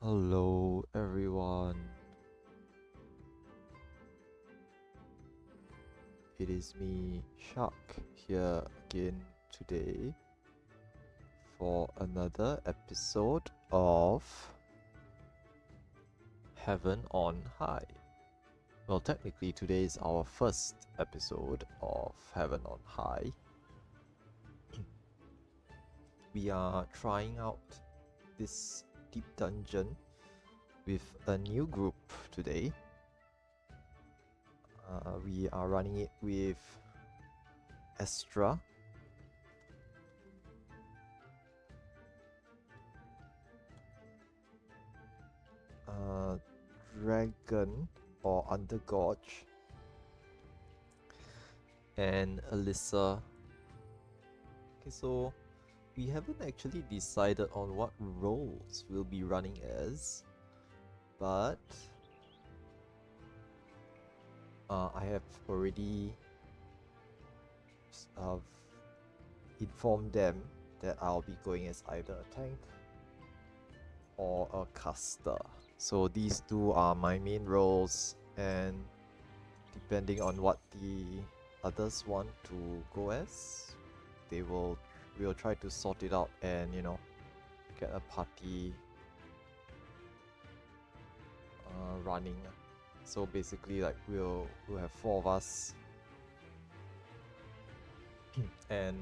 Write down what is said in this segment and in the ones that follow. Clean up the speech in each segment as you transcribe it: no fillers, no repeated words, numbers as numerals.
Hello everyone, it is me, Shark, here again today for another episode of Heaven on High. Well, technically today is our first episode of Heaven on High. We are trying out this deep dungeon with a new group today. We are running it with Astra, Dragon or Undergorge, and Alyssa. Okay, so we haven't actually decided on what roles we'll be running as, but I have already informed them that I'll be going as either a tank or a caster. So these two are my main roles, and depending on what the others want to go as, we'll try to sort it out and get a party running. So basically, like we'll have four of us, and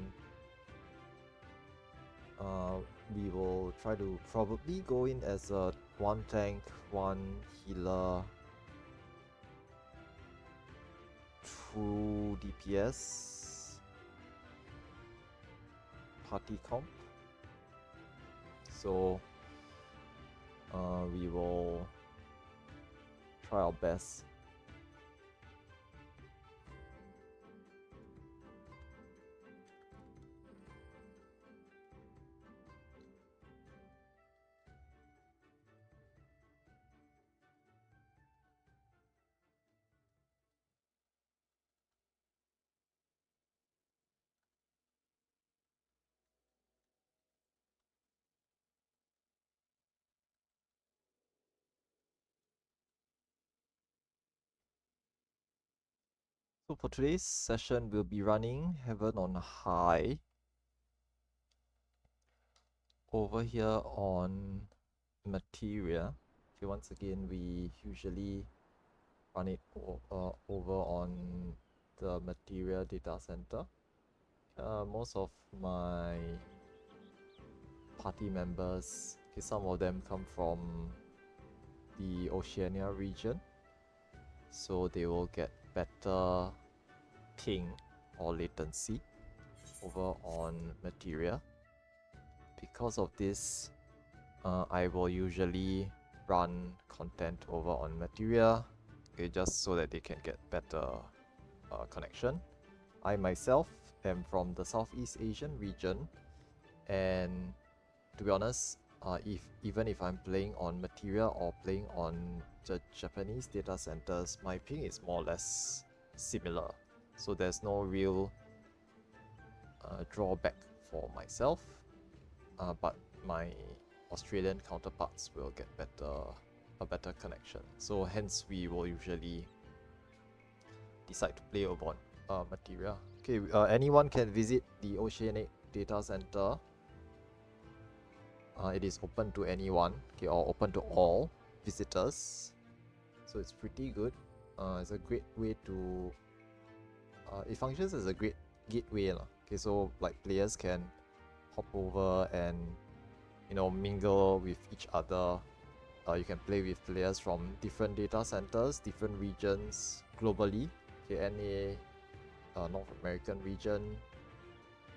we will try to probably go in as a one tank, one healer, two DPS, party comp. So we will try our best. So for today's session, we'll be running Heaven on High over here on Materia. Okay, once again, we usually run it over on the Materia data center. Most of my party members, okay, some of them come from the Oceania region, so they will get better ping or latency over on Materia. Because of this, I will usually run content over on Materia, okay, just so that they can get better connection. I myself am from the Southeast Asian region, and to be honest, even if I'm playing on Materia or playing on the Japanese data centers, my ping is more or less similar. So there's no real drawback for myself, but my Australian counterparts will get a better connection. So hence we will usually decide to play over on Materia. Okay, anyone can visit the Oceanic data center. It is open to anyone, okay, or open to all visitors. So it's pretty good. It's a great way to. It functions as a great gateway, lah. Okay, so like players can hop over and mingle with each other. You can play with players from different data centers, different regions globally. Okay, NA, North American region,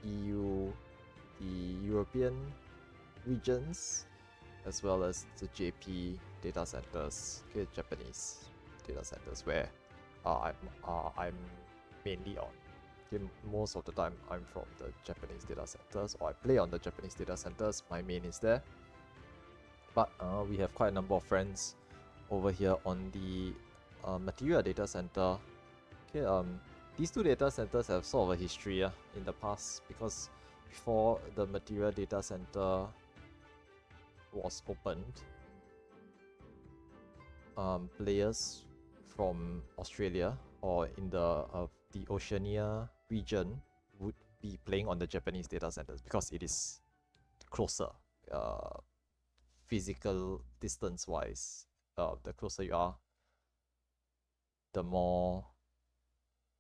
EU, the European regions, as well as the JP data centers, okay, Japanese data centers, where I'm mainly on. Okay, most of the time I'm from the Japanese data centers, or I play on the Japanese data centers. My main is there, but we have quite a number of friends over here on the Materia data center. Okay, these two data centers have sort of a history in the past, because before the Materia data center was opened, players from Australia or in the Oceania region would be playing on the Japanese data centers because it is closer, physical distance wise. The closer you are, the more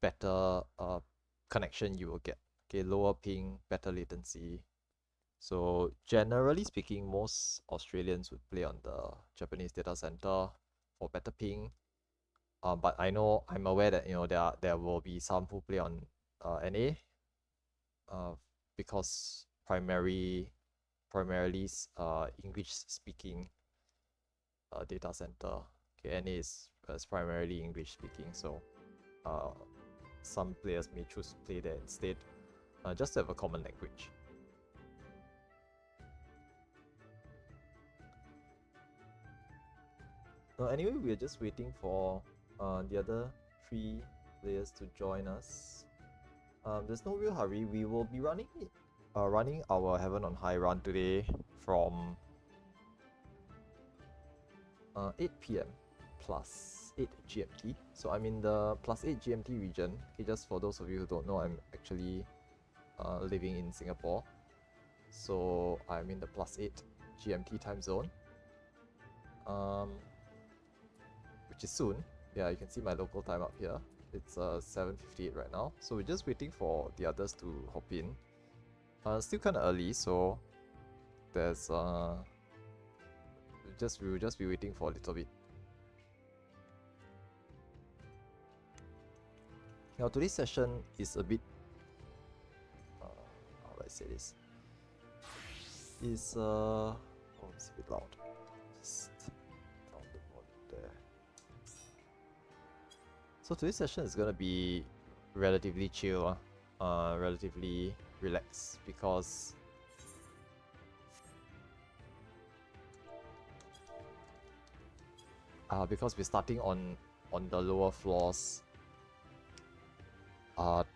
better connection you will get. Okay, lower ping, better latency. So generally speaking, most Australians would play on the Japanese data center for better ping. But I'm aware that there will be some who play on NA, because primarily English speaking data center. Okay, NA is primarily English speaking, so some players may choose to play there instead, just to have a common language. Anyway, we are just waiting for the other 3 players to join us. There's no real hurry. We will be running our Heaven on High run today from 8 p.m. plus 8 GMT. So I'm in the plus 8 GMT region. Okay, just for those of you who don't know, I'm actually living in Singapore. So I'm in the plus 8 GMT time zone. Which is soon. Yeah, you can see my local time up here. It's 7:58 right now. So we're just waiting for the others to hop in. Still kind of early, so there's we'll just be waiting for a little bit. Now today's session is a bit how do I say this? It's oh, it's a bit loud. Just down the volume there. So today's session is gonna be relatively chill, relatively relaxed, because we're starting on the lower floors,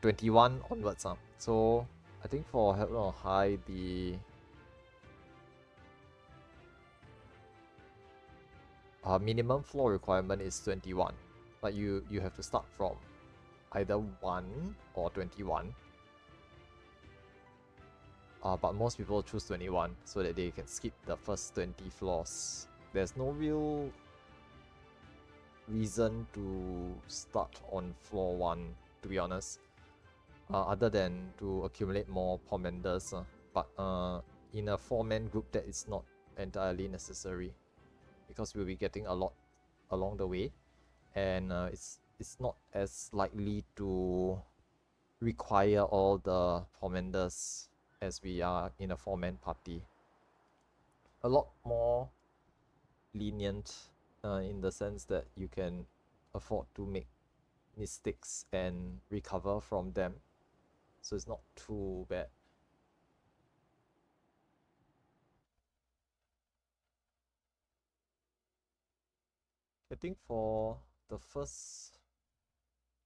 21 onwards. So I think for Heaven on High, the minimum floor requirement is 21. But you have to start from either 1 or 21. But most people choose 21 so that they can skip the first 20 floors. There's no real reason to start on floor 1, to be honest, other than to accumulate more Pomenders. But in a 4-man group, that is not entirely necessary, because we'll be getting a lot along the way, and it's not as likely to require all the Pomenders as we are in a 4-man party. A lot more lenient in the sense that you can afford to make mistakes and recover from them, so it's not too bad. I think for the first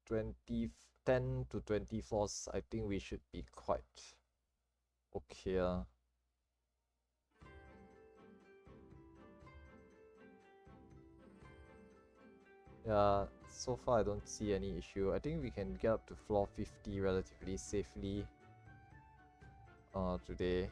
10 to 20 floors, I think we should be quite okay. Yeah, so far I don't see any issue. I think we can get up to floor 50 relatively safely today.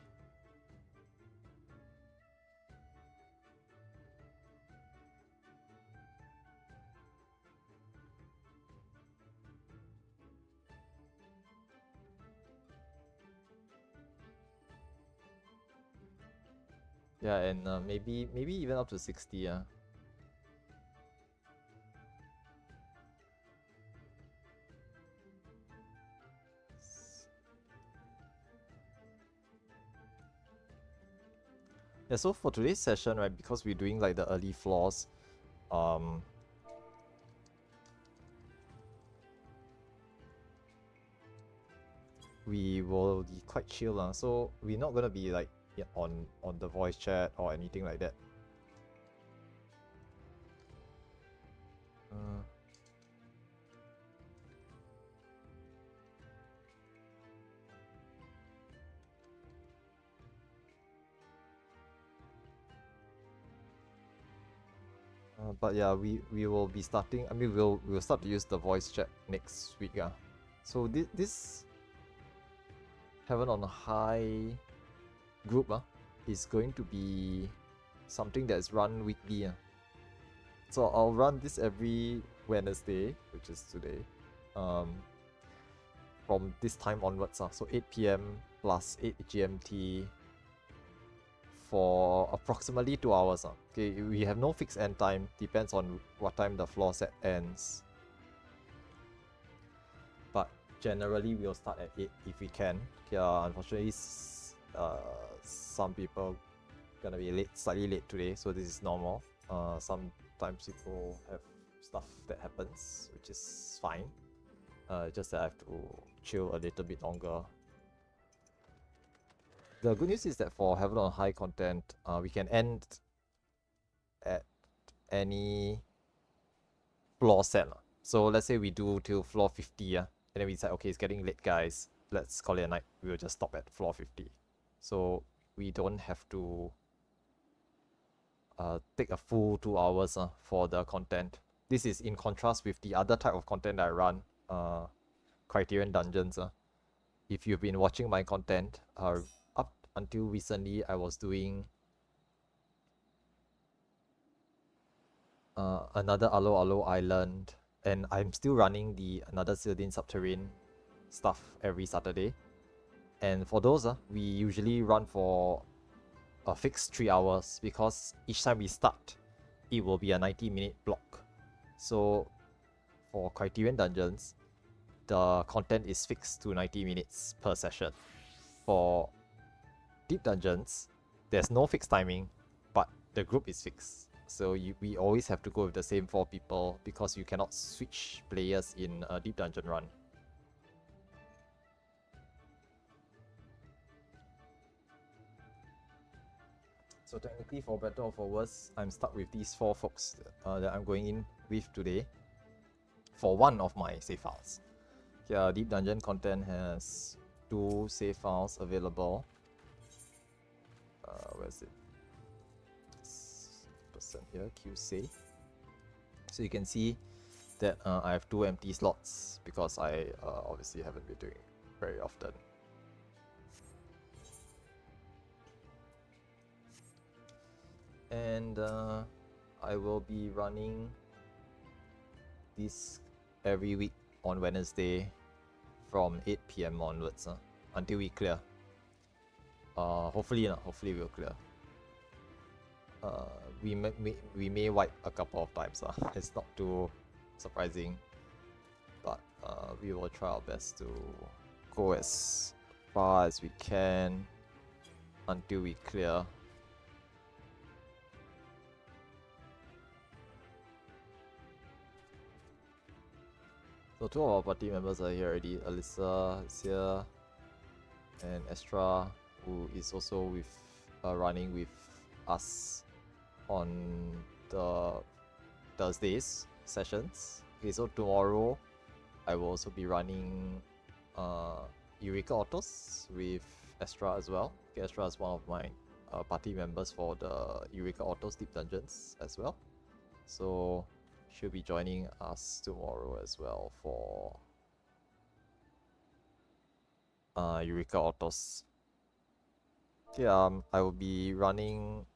Yeah, and maybe even up to 60. Yeah, so for today's session, right, because we're doing like the early floors, we will be quite chill. So we're not gonna be like on the voice chat or anything like that. But yeah, we will be starting. I mean, we'll start to use the voice chat next week. So this Heaven on High group is going to be something that's run weekly. So I'll run this every Wednesday, which is today, from this time onwards. So 8 p.m. plus 8 GMT for approximately 2 hours. Okay, we have no fixed end time, depends on what time the floor set ends. But generally we'll start at 8 if we can. Unfortunately, some people gonna be late, slightly late today, so this is normal. Sometimes people have stuff that happens, which is fine. Just that I have to chill a little bit longer. The good news is that for Heaven on High content, we can end at any floor set. So let's say we do till floor 50, and then we decide, okay, it's getting late, guys. Let's call it a night. We will just stop at floor 50. So we don't have to take a full 2 hours for the content. This is in contrast with the other type of content I run, Criterion Dungeons. If you've been watching my content, up until recently, I was doing another Alo Alo Island, and I'm still running the another Cyrodiil Subterrane stuff every Saturday. And for those, we usually run for a fixed 3 hours, because each time we start, it will be a 90-minute block. So for Criterion Dungeons, the content is fixed to 90 minutes per session. For Deep Dungeons, there's no fixed timing, but the group is fixed. So we always have to go with the same 4 people, because you cannot switch players in a Deep Dungeon run. So technically, for better or for worse, I'm stuck with these 4 folks that I'm going in with today for one of my save files. Yeah, Deep Dungeon content has 2 save files available. Where's it? This person here, QSave. So you can see that I have 2 empty slots, because I obviously haven't been doing it very often. And I will be running this every week on Wednesday from 8 p.m. onwards until we clear. Hopefully we'll clear. We may wipe a couple of times. It's not too surprising, but we will try our best to go as far as we can until we clear. So 2 of our party members are here already. Alyssa is here, and Estra, who is also with running with us on the Thursdays sessions. Okay, so tomorrow I will also be running Eureka Autos with Estra as well. Okay, Estra is one of my party members for the Eureka Autos Deep Dungeons as well. So she'll be joining us tomorrow as well for Eureka Autos. Yeah, I will be running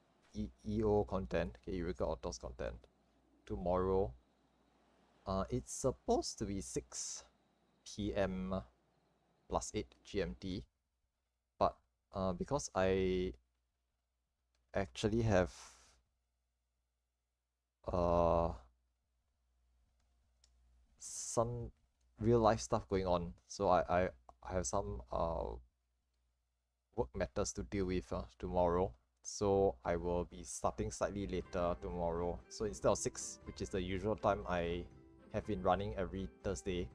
EO content, okay, Eureka Autos content tomorrow. It's supposed to be 6 p.m. plus 8 GMT, but because I actually have some real life stuff going on, so I have some work matters to deal with tomorrow, so I will be starting slightly later tomorrow. So instead of 6, which is the usual time I have been running every Thursday,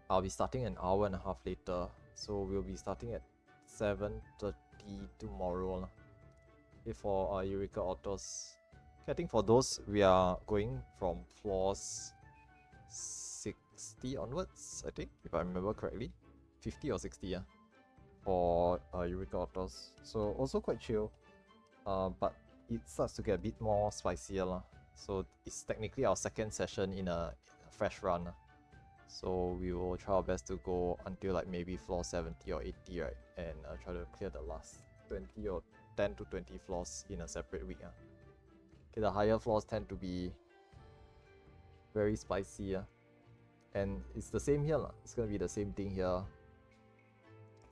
I'll be starting an hour and a half later. So we'll be starting at 7:30 tomorrow. Okay, for Eureka Autos. Okay, I think for those, we are going from floors 60 onwards, I think, if I remember correctly. 50 or 60, yeah, for Eureka Autos. So also quite chill. But it starts to get a bit more spicier lah. So it's technically our second session in a fresh run. So we will try our best to go until like maybe floor 70 or 80, right? And try to clear the last 20 or 10 to 20 floors in a separate week. Okay, the higher floors tend to be very spicy. And it's the same here. It's gonna be the same thing here.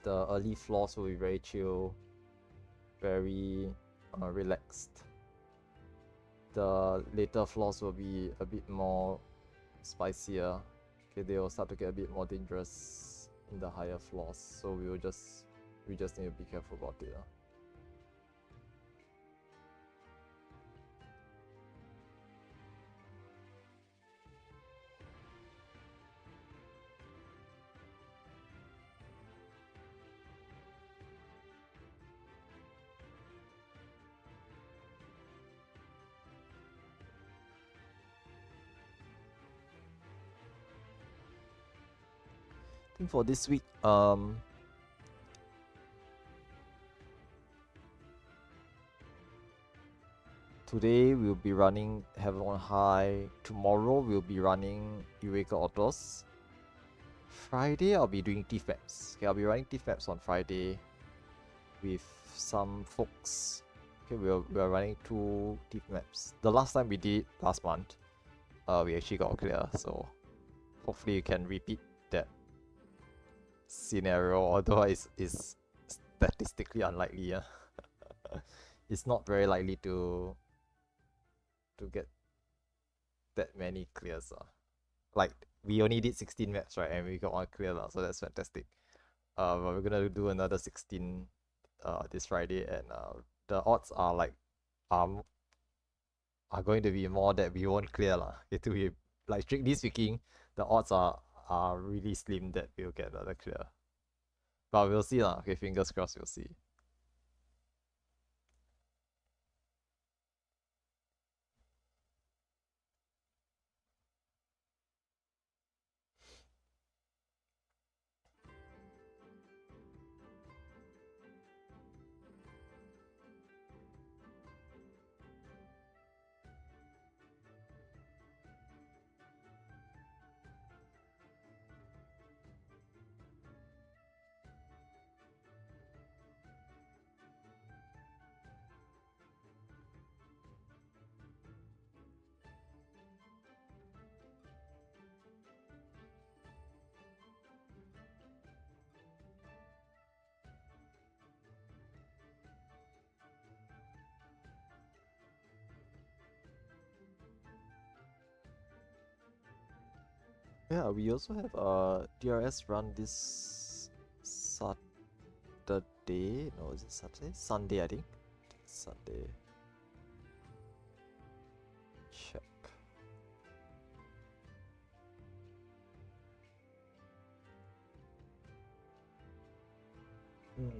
The early floors will be very chill, very relaxed. The later floors will be a bit more spicier. Okay, they will start to get a bit more dangerous in the higher floors. So we just need to be careful about it. I think for this week, today we'll be running Heaven on High. Tomorrow we'll be running Eureka Autos. Friday I'll be doing Thief Maps. Okay, I'll be running Thief Maps on Friday with some folks. Okay, we are running 2 Thief Maps. The last time we did last month, we actually got clear. So hopefully you can repeat that scenario, although it's statistically unlikely. It's not very likely to get that many clears. Like we only did 16 maps, right, and we got 1 clear, so that's fantastic. But we're gonna do another 16 this Friday, and the odds are like are going to be more that we won't clear lah. It will be like, strictly speaking, the odds are really slim that we'll get another clear. But we'll see lah. Okay, fingers crossed, we'll see. Yeah, we also have a DRS run this Saturday. No, is it Saturday? Sunday, I think. Sunday. Check.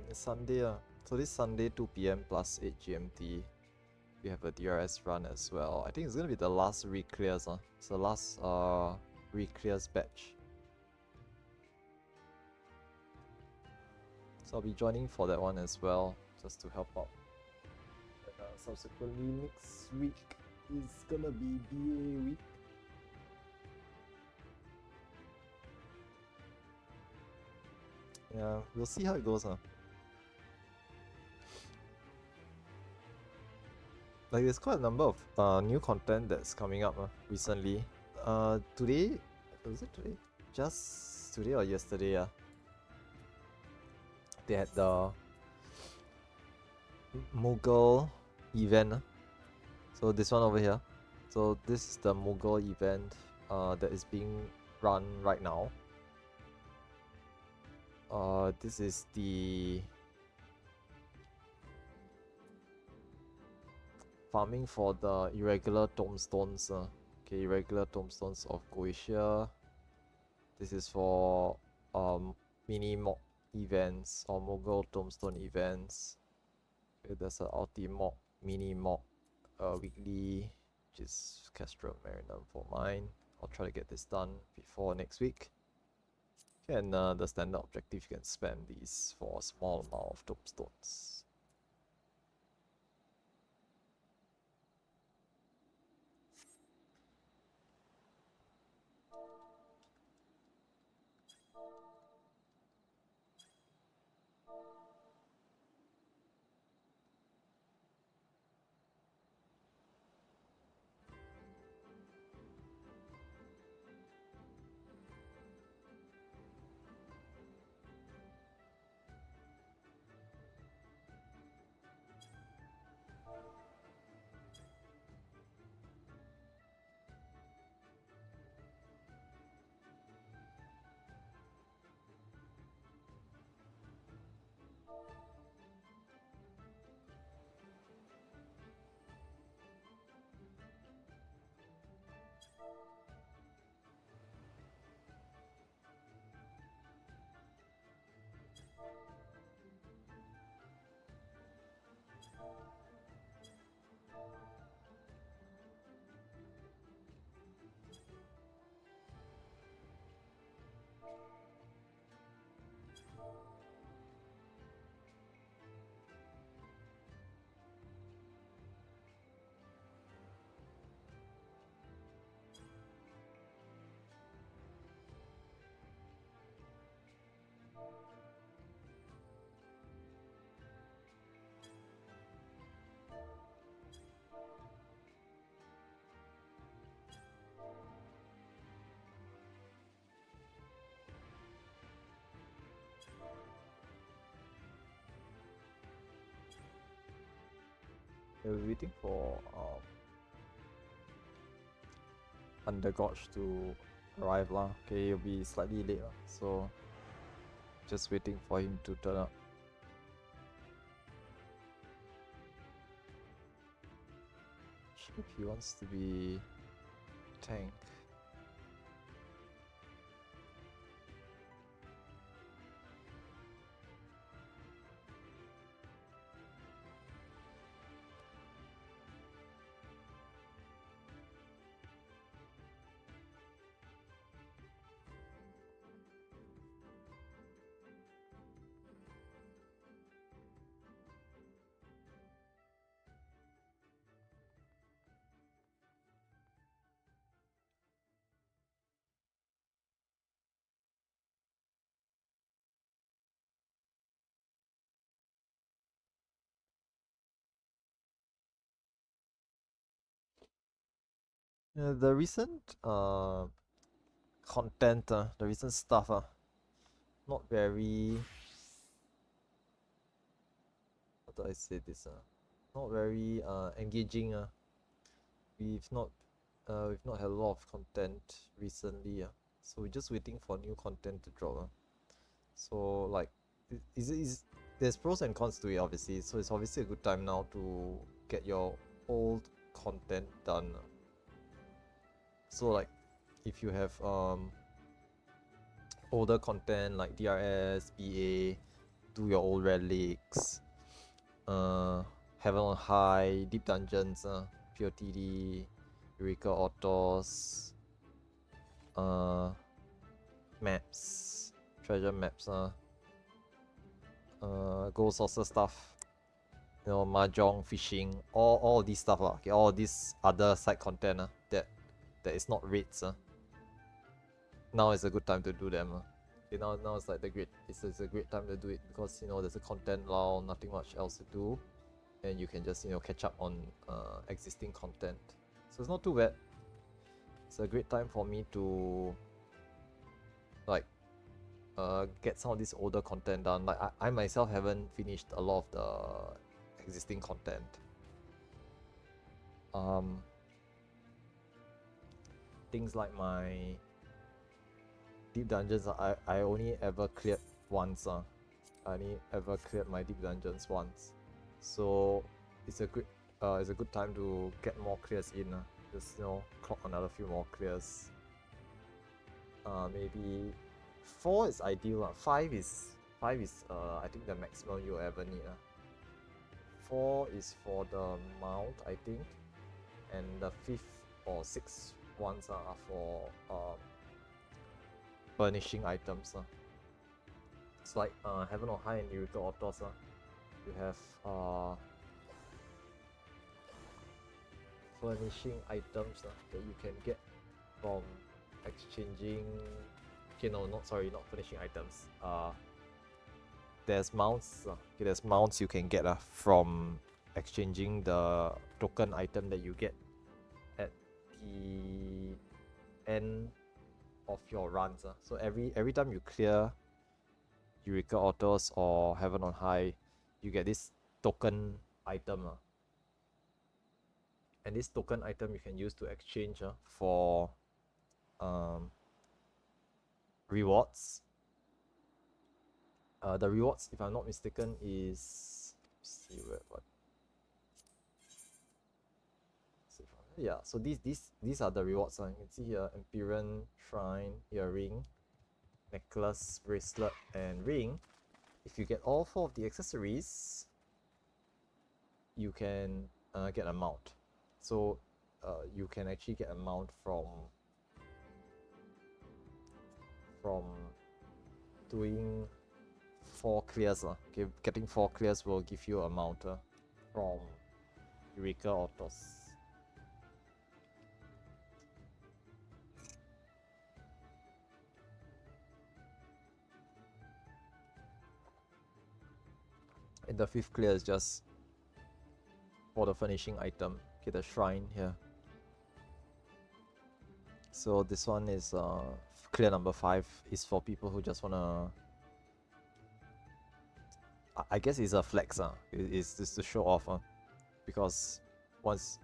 It's Sunday. So this Sunday, 2 p.m. plus 8 GMT. We have a DRS run as well. I think it's gonna be the last re-clears. It's the last re-clears batch. So I'll be joining for that one as well, just to help out. And, subsequently, next week is gonna be BA week. Yeah, we'll see how it goes. Like, there's quite a number of new content that's coming up recently. Today, was it today? Just today or yesterday? They had the Mughal event. So this one over here. So this is the Mughal event that is being run right now. This is the farming for the irregular tombstones. Okay, irregular tombstones of Goetia. This is for mini mock events or Mughal tombstone events. Okay, there's an ulti-mock, mini mock weekly, which is Castrum Marinum for mine. I'll try to get this done before next week. And the standard objective, you can spam these for a small amount of tombstones. we're waiting for Undergorge to arrive lah. Okay, he'll be slightly late lah, so just waiting for him to turn up. If he wants to be tank. The recent content, the recent stuff, not very. How do I say this? Not very engaging. We've not had a lot of content recently. So we're just waiting for new content to drop. So like, there's pros and cons to it obviously. So it's obviously a good time now to get your old content done. So like, if you have older content like DRS, BA, do your old relics, Heaven on High, Deep Dungeons, POTD, Eureka Autos, maps, treasure maps, gold saucer stuff, you know, mahjong, fishing, all these stuff, okay, all these other side content that is not raids. Now is a good time to do them. Okay, now it's like it's a great time to do it because you know there's a content lull, nothing much else to do, and you can just catch up on existing content. So it's not too bad. It's a great time for me to like get some of this older content done. Like I myself haven't finished a lot of the existing content. Things like my deep dungeons, I only ever cleared once. I only ever cleared my deep dungeons once, so it's a good time to get more clears in. Just clock another few more clears. Maybe 4 is ideal. 5 is I think the maximum you'll ever need. 4 is for the mount, I think, and the 5th or 6th ones are for furnishing items. It's like Heaven on High and Eureka Autos. You have furnishing items that you can get from exchanging. Okay, no, not furnishing items. There's mounts. Okay, there's mounts you can get from exchanging the token item that you get at the end of your runs. So every time you clear Eureka Autos or Heaven on High, you get this token item. And this token item you can use to exchange for rewards. The rewards, if I'm not mistaken, is yeah. So these are the rewards. You can see here: Empyrean, Shrine, Earring, Necklace, Bracelet, and Ring. If you get all 4 of the accessories, you can get a mount. So you can actually get a mount from doing 4 clears. Okay, getting 4 clears will give you a mount from Eureka Autos. And the 5th clear is just for the furnishing item. Okay, the shrine here. So this one is clear number 5 is for people who just wanna. I guess it's a flex. It's just to show off. because once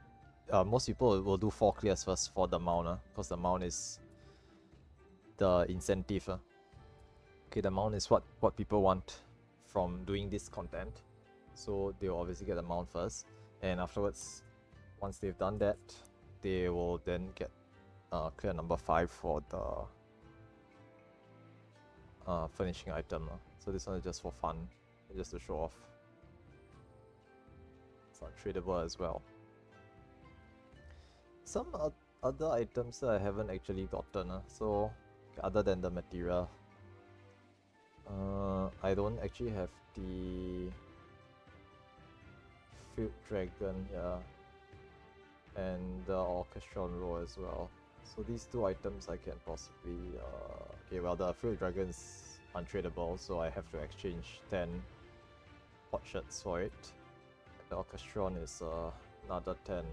most people will do 4 clears first for the mount, because the mount is the incentive. Okay, the mount is what people want from doing this content, so they will obviously get the mount first, and afterwards, once they've done that, they will then get clear number 5 for the finishing item. So this one is just for fun, just to show off. It's not tradable as well. Some other items that I haven't actually gotten, so other than the material, I don't actually have the Field Dragon here and the Orchestron Roll as well. So these 2 items I can possibly okay, well, the Field Dragon is untradeable, so I have to exchange 10 potsherds for it. The Orchestron is another 10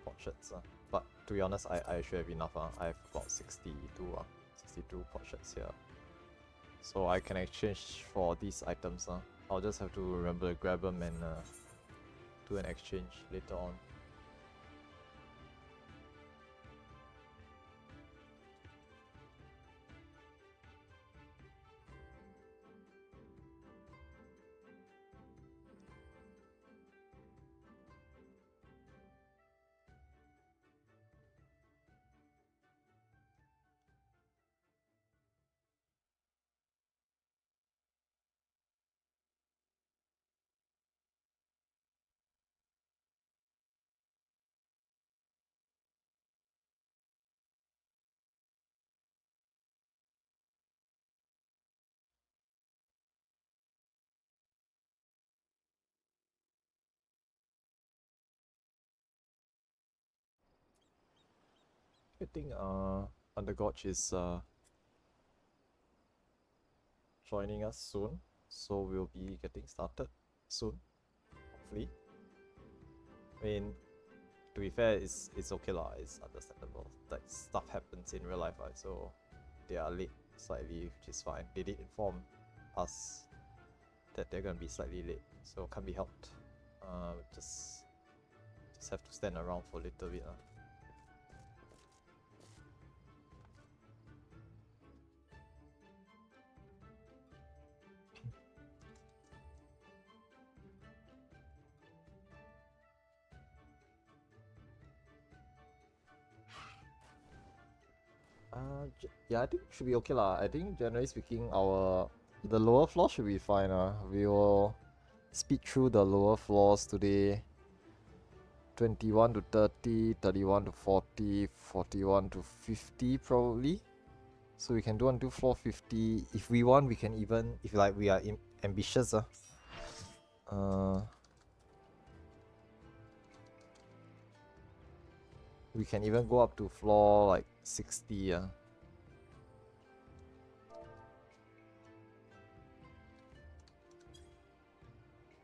potsherds, but to be honest, I should have enough. I have about 62 potsherds here, so I can exchange for these items. I'll just have to remember to grab them and do an exchange later on. I think Undergotch is joining us soon, so we'll be getting started soon, hopefully. I mean, to be fair, it's okay lah, it's understandable. Like, stuff happens in real life, right? So they are late slightly, which is fine. They did inform us that they're gonna be slightly late, so can't be helped. Just have to stand around for a little bit. Yeah, I think should be okay lah. I think generally speaking, the lower floor should be fine. We will speed through the lower floors today. 21 to 30, 31 to 40, 41 to 50 probably. So we can do until floor 50. If we want, we can even, if like we are ambitious, we can even go up to floor like 60.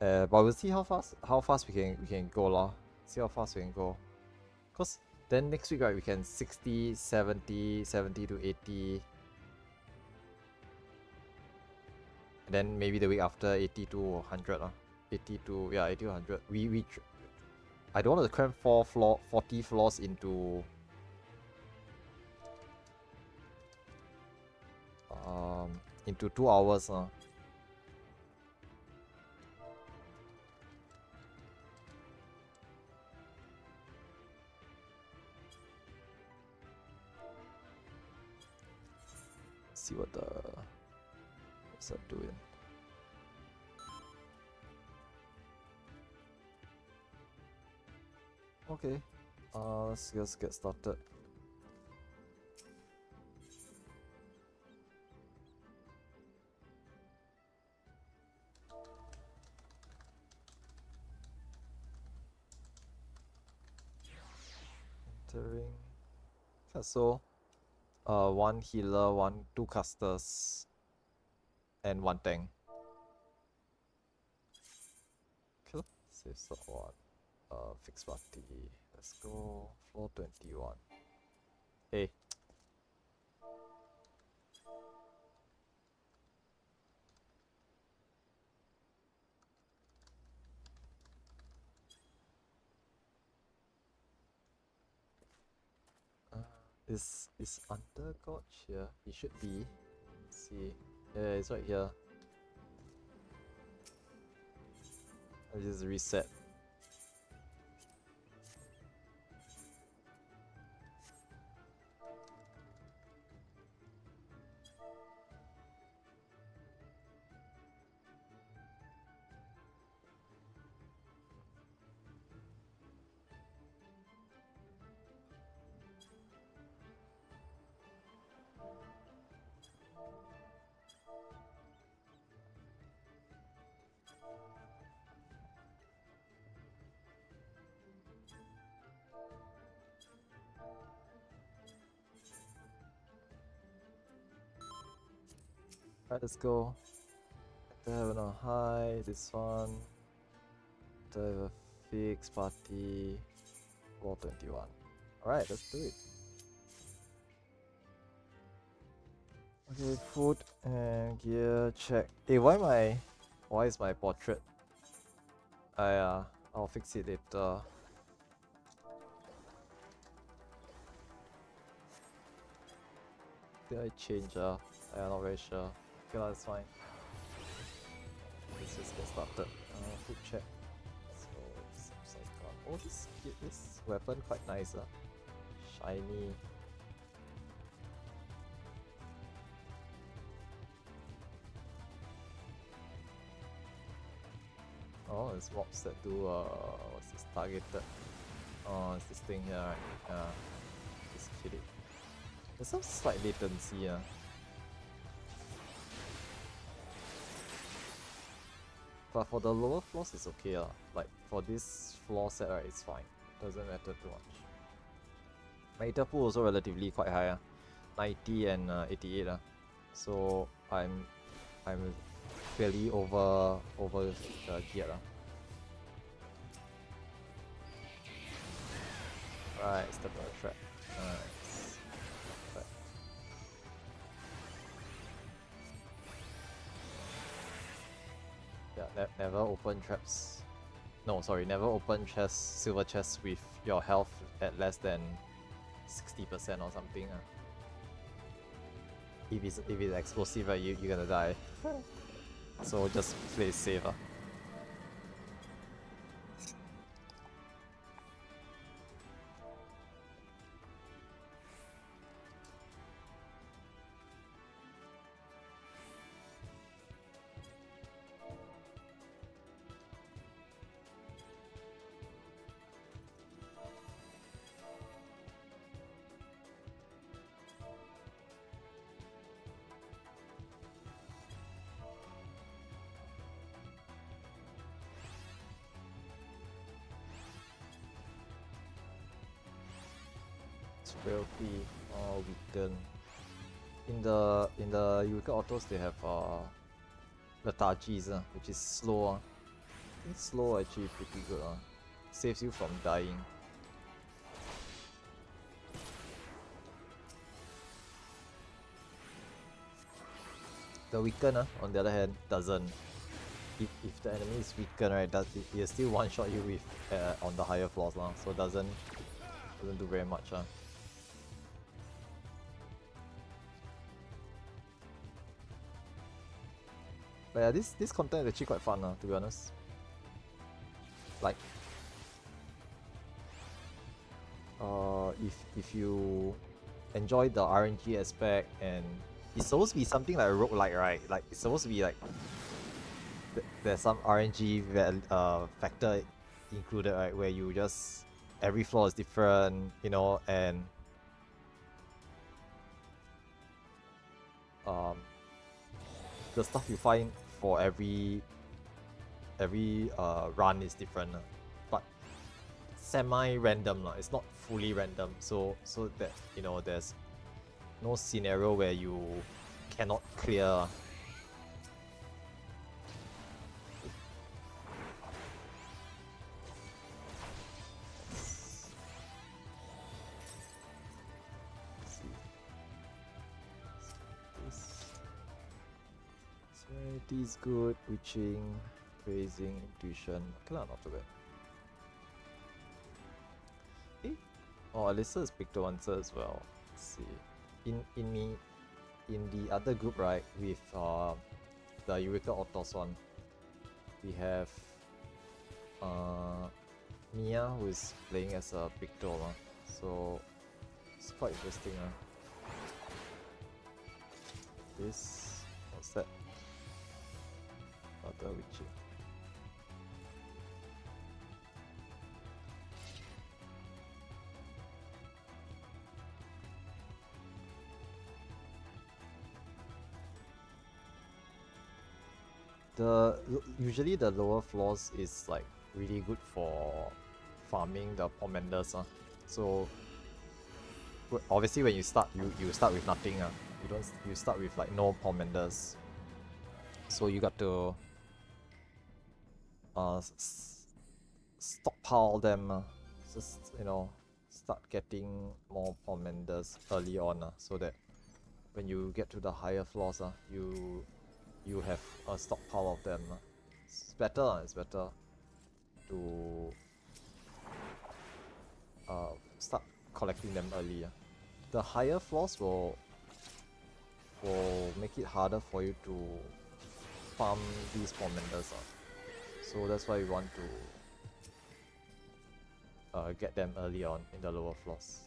But we'll see how fast we can go lah. See how fast we can go. Cause then next week, right, we can 60, 70, 70 to 80. And then maybe the week after 80 to 100 80 to 100. I don't want to cram 40 floors into into 2 hours. See what's that doing. Okay, let's just get started. Entering. So, 1 healer, 2 casters, and 1 tank. Okay, save slot 1. Fixed party. Let's go floor 21. Hey. Is Undergorge here? He should be. Let's see. Yeah, it's right here. I'll just reset. Alright, let's go. Have a high, this one. Have a fixed party. Wall 21. Alright, let's do it. Okay, food and gear check. Hey, why is my portrait? I'll fix it later. Did I change? I'm not very sure. Okay, that's fine. Let's just get started. Food check. So, oh, this weapon quite nice. Shiny. Oh, it's mobs that do what's this, targeted? Oh, it's this thing here, right? Yeah. Just kill it. There's some slight latency, but for the lower floors it's okay, like for this floor set, right, it's fine. Doesn't matter too much. My iter pool also relatively quite high, 90 and 88, so I'm fairly over geared. Right, step on the trap. Nice. Right. Yeah, never open traps. No, sorry, never open chests, silver chests with your health at less than 60% or something. If it's explosive, right, you're gonna die. So just play safe. Frailty or weaken. In the Eureka autos they have lethargies, which is slow. I think slow actually pretty good. Saves you from dying. The weaken, on the other hand, doesn't. If the enemy is weakened, right, it still one shot you with on the higher floors, so doesn't do very much. But yeah, this content is actually quite fun, to be honest. Like, if you enjoy the RNG aspect, and it's supposed to be something like a roguelike, right? Like, it's supposed to be like there's some RNG factor included, right? Where you just every floor is different, and the stuff you find for every run is different, but semi-random, it's not fully random. So that there's no scenario where you cannot clear. Serenity is good, witching, raising, intuition. Okay, not too bad. Oh, Alyssa is picked to answer as well. see. In the other group, right, with the Eureka Autos one, we have Mia, who is playing as a Picto, so it's quite interesting. This, what's that? Other witchy. Usually the lower floors is like really good for farming the Pomanders. So obviously when you start, you start with nothing. You start with like no Pomanders. So you got to stockpile them. Just start getting more Pomanders early on, so that when you get to the higher floors, you have a stockpile of them. It's better. It's better to start collecting them early. The higher floors will make it harder for you to farm these Pomanders. So that's why you want to get them early on in the lower floors.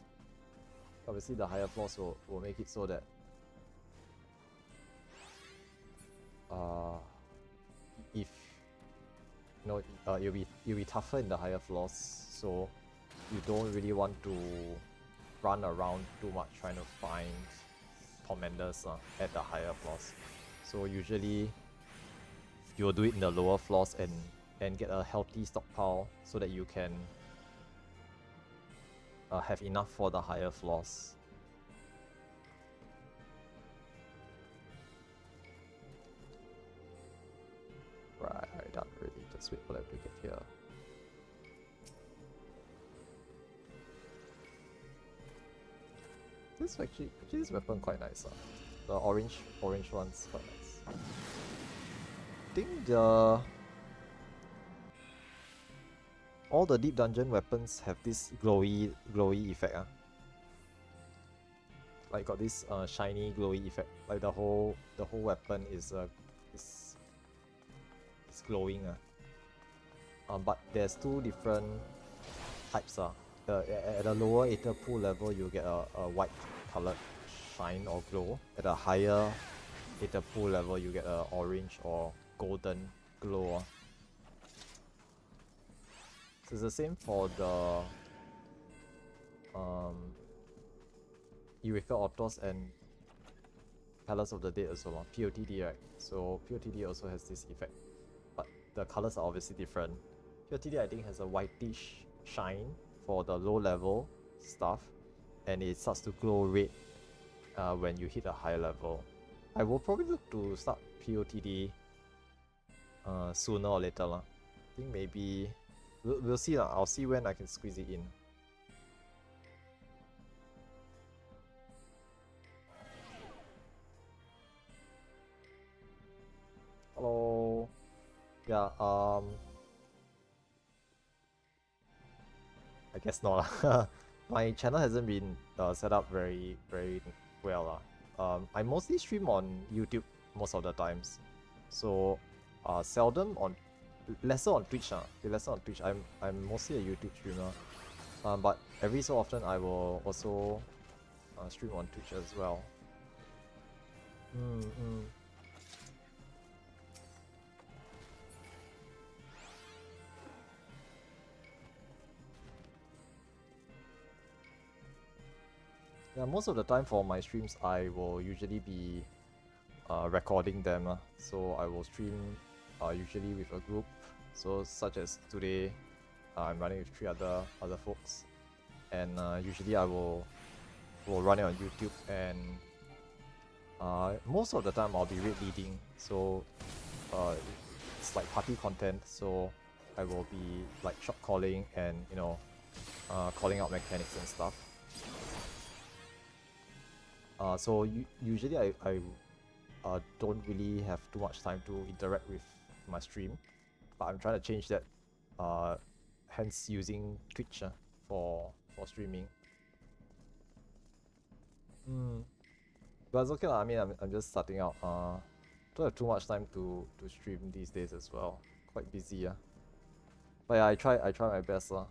Obviously the higher floors will make it so that if you'll be tougher in the higher floors, so you don't really want to run around too much trying to find Pomanders at the higher floors. So usually you'll do it in the lower floors and get a healthy stockpile so that you can have enough for the higher floors. Right, done really. Just wait for them to get here. This this weapon quite nice. The orange one's quite nice. I think all the deep dungeon weapons have this glowy effect. Like got this shiny glowy effect. Like the whole weapon is glowing. But there's two different types. At a lower Aether Pool level, you get a white colored shine or glow. At a higher Aether Pool level, you get a orange or golden glow. So it's the same for the Eureka Autos and Palace of the Dead as well, POTD, right? So POTD also has this effect, but the colors are obviously different. POTD I think has a whitish shine for the low level stuff, and it starts to glow red when you hit a high level. I will probably look to start POTD sooner or later. I think maybe we'll see. I'll see when I can squeeze it in. Hello. Yeah, I guess not. My channel hasn't been set up very well. I mostly stream on YouTube most of the times, so lesser on Twitch. Lesser on Twitch. I'm mostly a YouTube streamer, but every so often I will also stream on Twitch as well. Yeah, most of the time for my streams, I will usually be recording them. So I will stream usually with a group. So such as today, I'm running with 3 other folks, and usually I will run it on YouTube, and most of the time I'll be raid leading. So it's like party content. So I will be like shot calling and calling out mechanics and stuff. So usually I don't really have too much time to interact with my stream, but I'm trying to change that. Hence using Twitch for streaming. But it's okay lah. I mean, I'm just starting out. Don't have too much time to stream these days as well. Quite busy, yeah. But yeah, I try my best lah.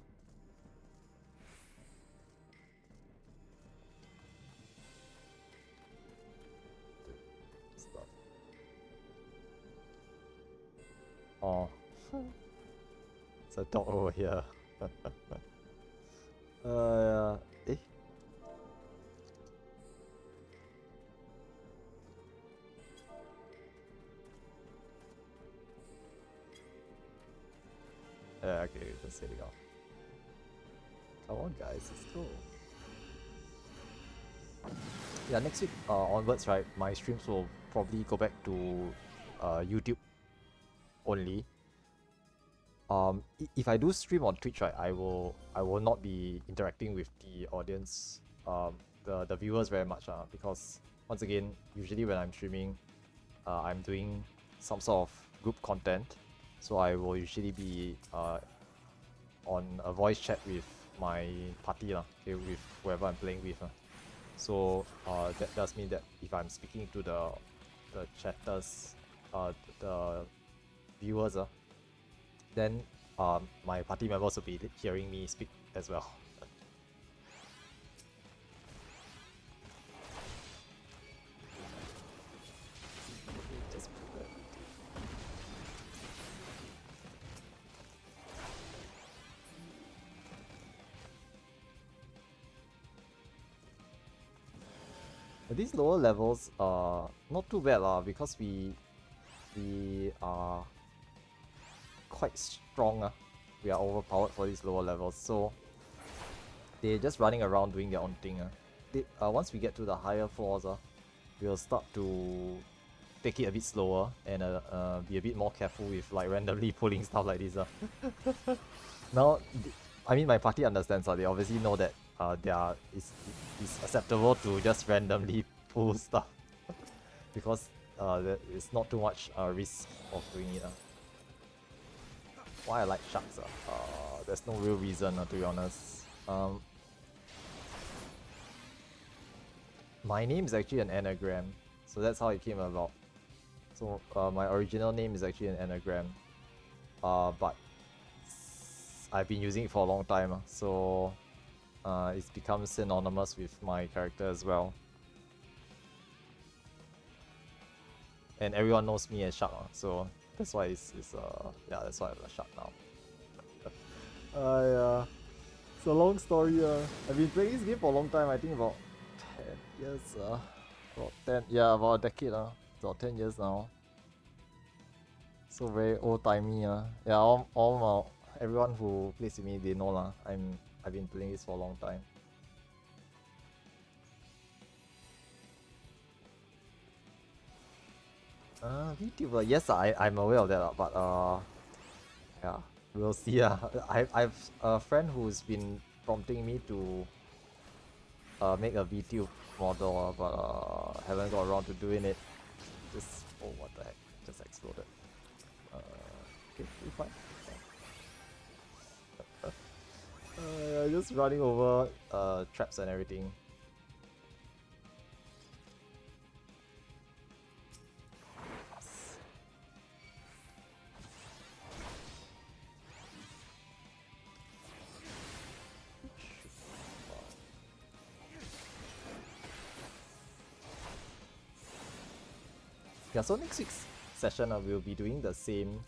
Start. Oh, it's a dog over here. Yeah. Eh? Yeah, okay, just hitting off. Come on, guys, let's go. Yeah, next week onwards, right? My streams will probably go back to YouTube only. If I do stream on Twitch, right, I will not be interacting with the audience, the viewers very much, because once again, usually when I'm streaming, I'm doing some sort of group content, so I will usually be on a voice chat with my party, okay, with whoever I'm playing with. So that does mean that if I'm speaking to the chatters, the viewers, then my party members will be hearing me speak as well. But these lower levels are not too bad because we are quite strong. We are overpowered for these lower levels, so they're just running around doing their own thing. Once we get to the higher floors, we'll start to take it a bit slower and be a bit more careful with like randomly pulling stuff like this. Now, I mean, my party understands. They obviously know that it's acceptable to just randomly pull stuff because there is not too much risk of doing it. Why I like sharks? There's no real reason, to be honest. My name is actually an anagram, so that's how it came about. So my original name is actually an anagram, but I've been using it for a long time, so it's become synonymous with my character as well. And everyone knows me as Shark, so that's why yeah, that's why I'm a Shark now. Yeah. It's a long story. I've been playing this game for a long time. I think about 10 years. About a decade. About 10 years now. So very old timey. Yeah, everyone who plays with me, they know I've been playing this for a long time. VTuber, yes, I'm aware of that, but yeah, we'll see. I've a friend who's been prompting me to make a VTube model, but haven't got around to doing it. Oh, what the heck? Just exploded. Okay, we're fine. Just running over traps and everything. Yeah, so next week's session we'll be doing the same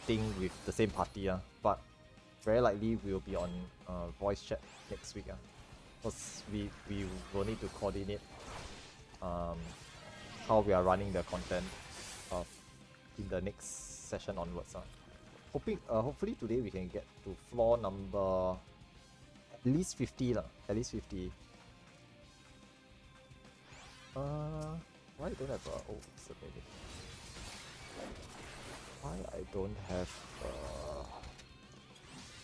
thing with the same party, but very likely we'll be on voice chat next week, because we will need to coordinate how we are running the content in the next session onwards. Hopefully today we can get to floor number at least 50 at least 50. Why I don't have why I don't have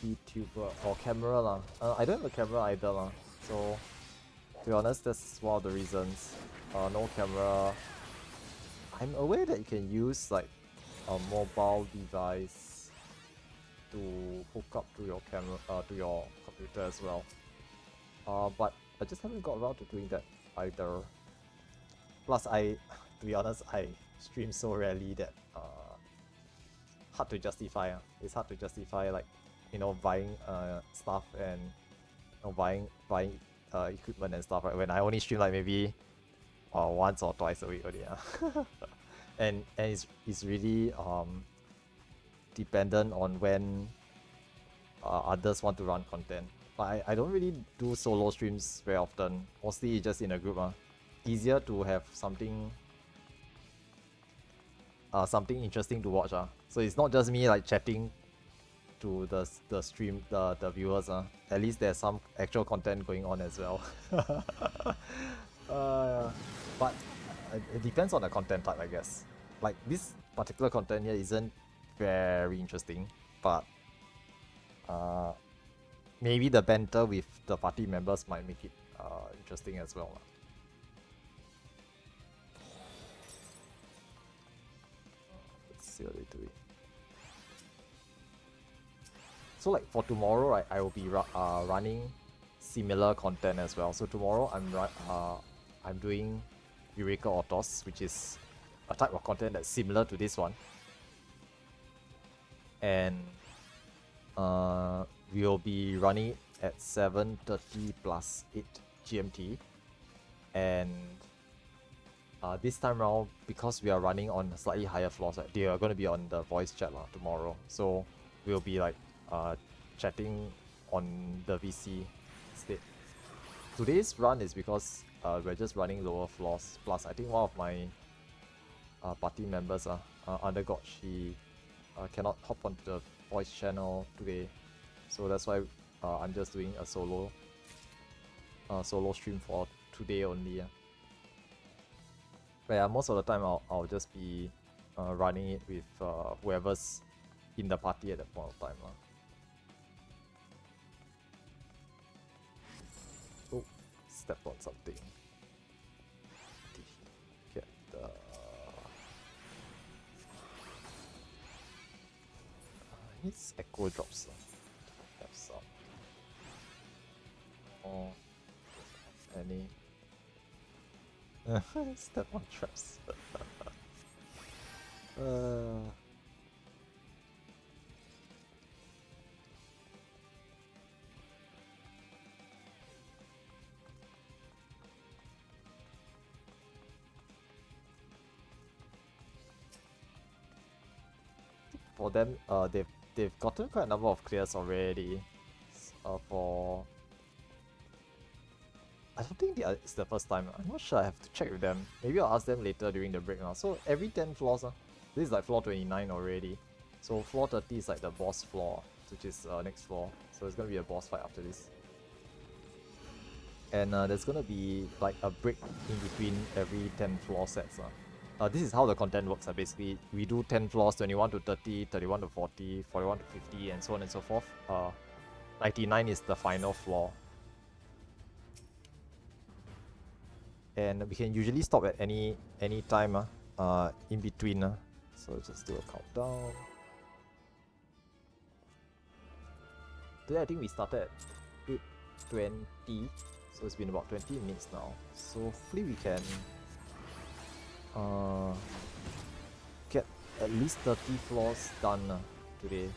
VTuber or camera I don't have a camera either so to be honest, that's one of the reasons. No camera. I'm aware that you can use like a mobile device to hook up to your camera, to your computer as well. But I just haven't got around to doing that either. Plus, to be honest, I stream so rarely that hard to justify. It's hard to justify, like, buying stuff and buying equipment and stuff. Right? When I only stream like maybe once or twice a week only. And it's really dependent on when others want to run content. But I don't really do solo streams very often. Mostly just in a group. Easier to have something interesting to watch. So it's not just me like chatting to the stream the viewers. At least there's some actual content going on as well. But it depends on the content type, I guess. Like this particular content here isn't very interesting, but maybe the banter with the party members might make it interesting as well. Let's see what they do. So like for tomorrow, right, I will be running similar content as well. So tomorrow I'm doing Eureka Autos, which is a type of content that's similar to this one. And we will be running it at 7:30 plus 8 GMT. And this time around, because we are running on slightly higher floors, right, they are going to be on the voice chat tomorrow. So we'll be like chatting on the VC instead. Today's run is because we're just running lower floors. Plus, I think one of my party members, Undergod, she cannot hop onto the voice channel today, so that's why I'm just doing a solo stream for today only. But yeah, most of the time I'll just be running it with whoever's in the party at that point of time. Oh, step on something. Get the his echo drops. Have some. Oh, any. Step on traps. For them, they've gotten quite a number of clears already. For I don't think it's the first time. I'm not sure. I have to check with them. Maybe I'll ask them later during the break. So every 10 floors, this is like floor 29 already. So floor 30 is like the boss floor, which is next floor. So it's gonna be a boss fight after this. And there's gonna be like a break in between every 10 floor sets. This is how the content works. Basically, we do 10 floors, 21 to 30, 31 to 40, 41 to 50, and so on and so forth. 99 is the final floor. And we can usually stop at any time in between. So just do a countdown. Today I think we started at 8:20, so it's been about 20 minutes now. So hopefully we can get at least 30 floors done today.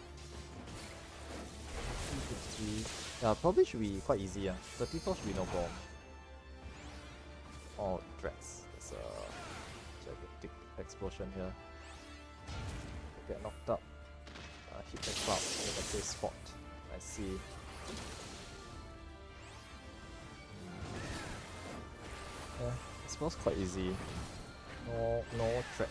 350. Yeah, probably should be quite easy. 30 floors should be no problem. Oh, dreads. There's a gigantic explosion here. Get knocked up. Hit the cloud in a safe spot. I see. Yeah, it smells quite easy. No threat.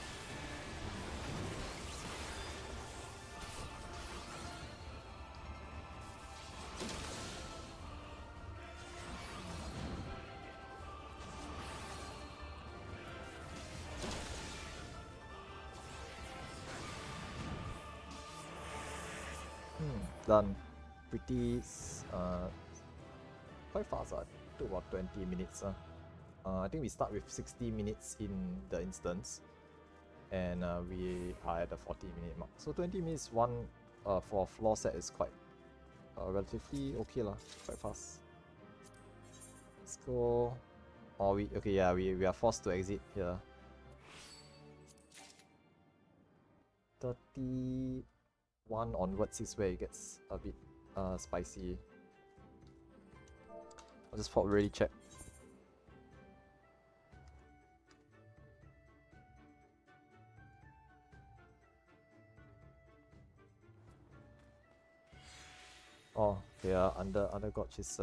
Done. Pretty quite fast. Took about 20 minutes. I think we start with 60 minutes in the instance, and we are at the 40-minute mark. So 20 minutes for a floor set is quite relatively okay lah. Quite fast. Let's go. Oh, okay, yeah, we are forced to exit here. 31 onwards is where it gets a bit spicy. I'll just really check. Oh, yeah, under Gotch is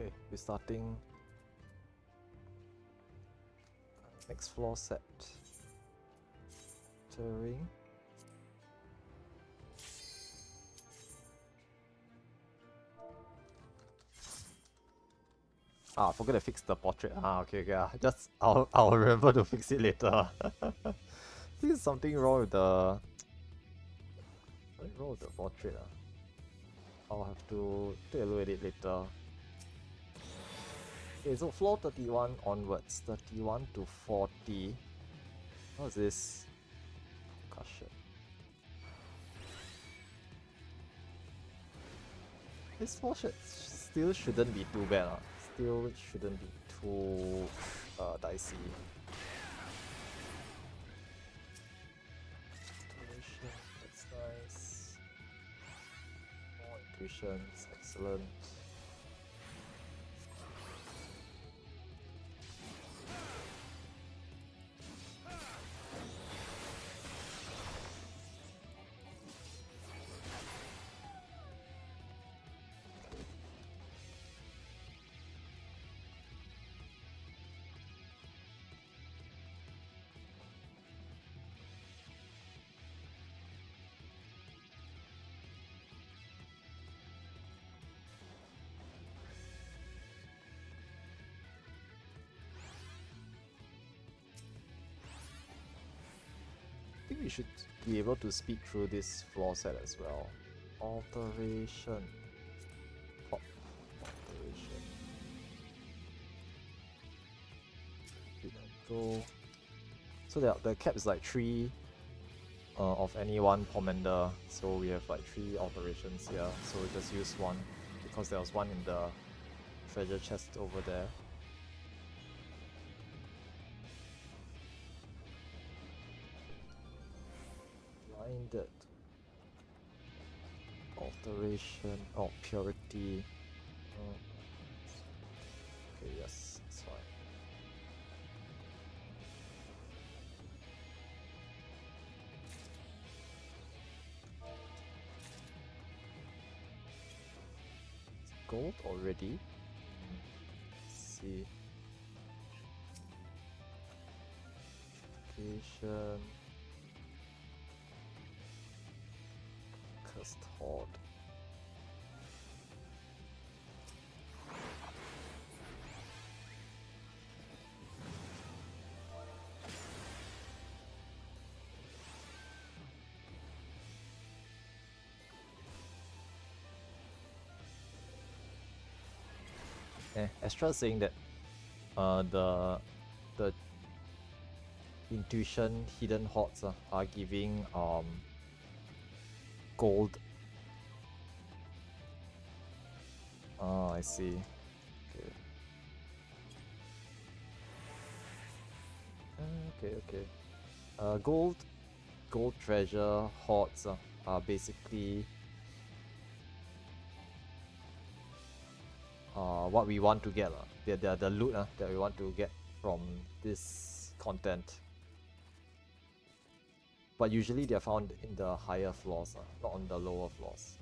okay, we're starting next floor set. Terrain. Ah, I forgot to fix the portrait. Ah, okay, okay. Just I'll remember to fix it later. There's something wrong with the portrait. I'll have to take a look at it later. Okay, so floor 31 onwards, 31 to 40. What's this? Concussion. This floor still shouldn't be too bad. Still shouldn't be too dicey. Intuition, that's nice. More intuitions, excellent. I think we should be able to speed through this floor set as well. Alteration. Pop. Alteration. Go. So the cap is like 3 of any one commander. So we have like 3 alterations here. So we just use one because there was one in the treasure chest over there. Blinded. Alteration. Oh, purity. Okay, yes, it's fine. Gold already. Let's see. Education. Cursed Horde. Astra saying that the intuition hidden hordes are giving gold. Oh, I see. Okay. Gold treasure hordes are basically what we want to get. They're the loot that we want to get from this content. But usually they're found in the higher floors, not on the lower floors.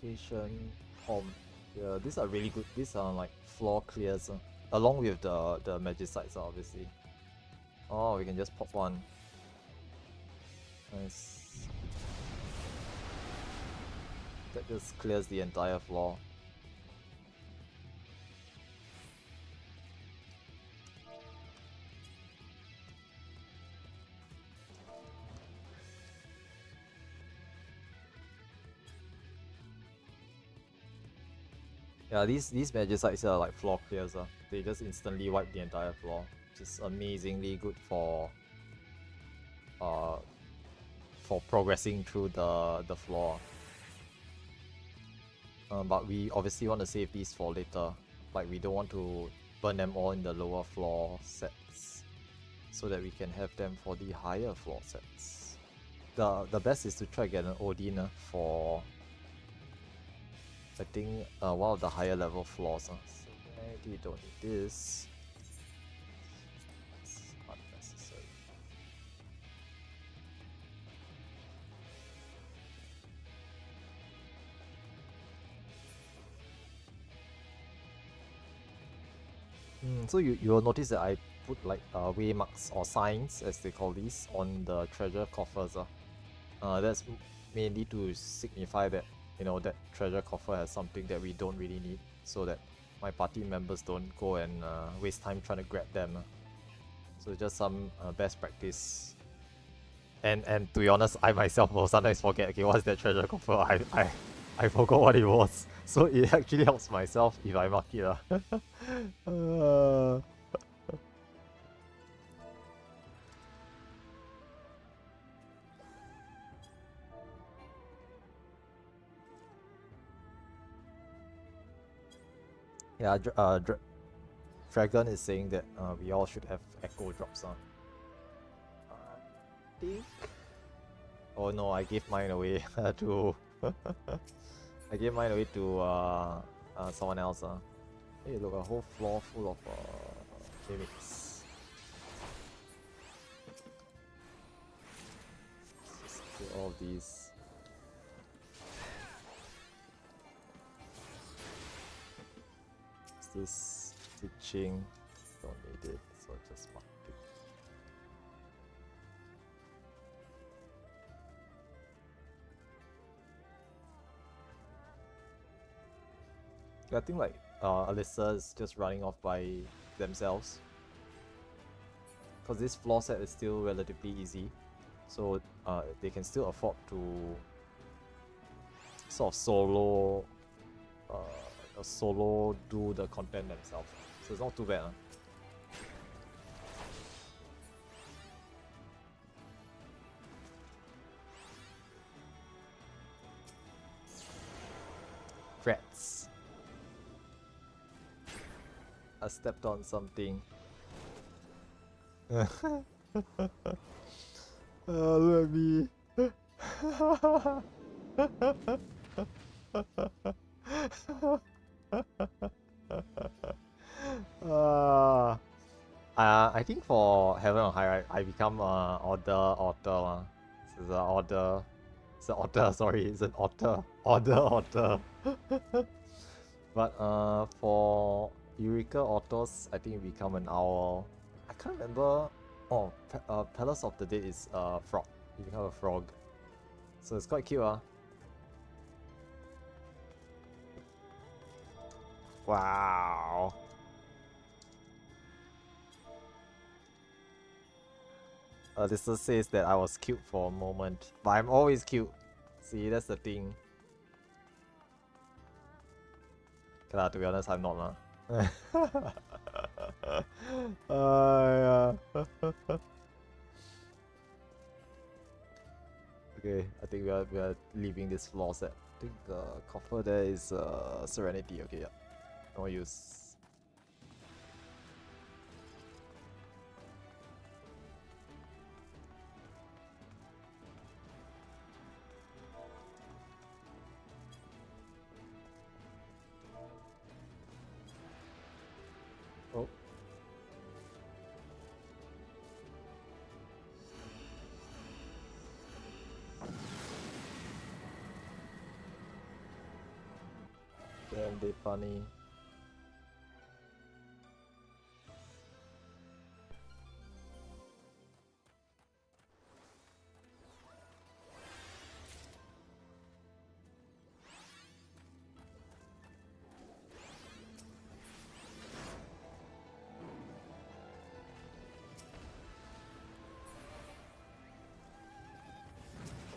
Location, home. Yeah, these are really good. These are like floor clears, along with the magicites, obviously. Oh, we can just pop one. Nice. That just clears the entire floor. Yeah, these magicites are like floor clears. They just instantly wipe the entire floor, which is amazingly good uh for progressing through the floor. But we obviously want to save these for later. Like we don't want to burn them all in the lower floor sets, so that we can have them for the higher floor sets. The best is to try to get an Odin for I think one of the higher level floors. So maybe don't need this. It's unnecessary. So you'll notice that I put like waymarks or signs, as they call these, on the treasure coffers. That's mainly to signify that, you know, that treasure coffer has something that we don't really need, so that my party members don't go and waste time trying to grab them. So just some best practice. And to be honest, I myself will sometimes forget, okay, what's that treasure coffer? I forgot what it was. So it actually helps myself if I mark it. Yeah, Dragon is saying that we all should have echo drops. I think. Oh no, I gave mine away to. I gave mine away to someone else. Hey, look, a whole floor full of gimmicks. Just get all these. This teaching, don't need it, so just mark it. I think like Alyssa is just running off by themselves, because this floor set is still relatively easy, so they can still afford to sort of solo do the content themselves. So it's not too bad. Frets. I stepped on something. Look at me. I think for Heaven or High, right, I become Order Otter. This is an Order. It's an Otter, sorry, it's an Otter. Otter. But for Eureka Otters, I think you become an Owl. I can't remember. Oh, Palace of the Dead is Frog. You become a frog. So it's quite cute, Wow. This says that I was cute for a moment, but I'm always cute. See, that's the thing. To be honest, I'm not lah. Yeah. Okay, I think we are leaving this floor set. I think the coffer there is Serenity. Okay, yeah. No use. Oh. and dead bunny.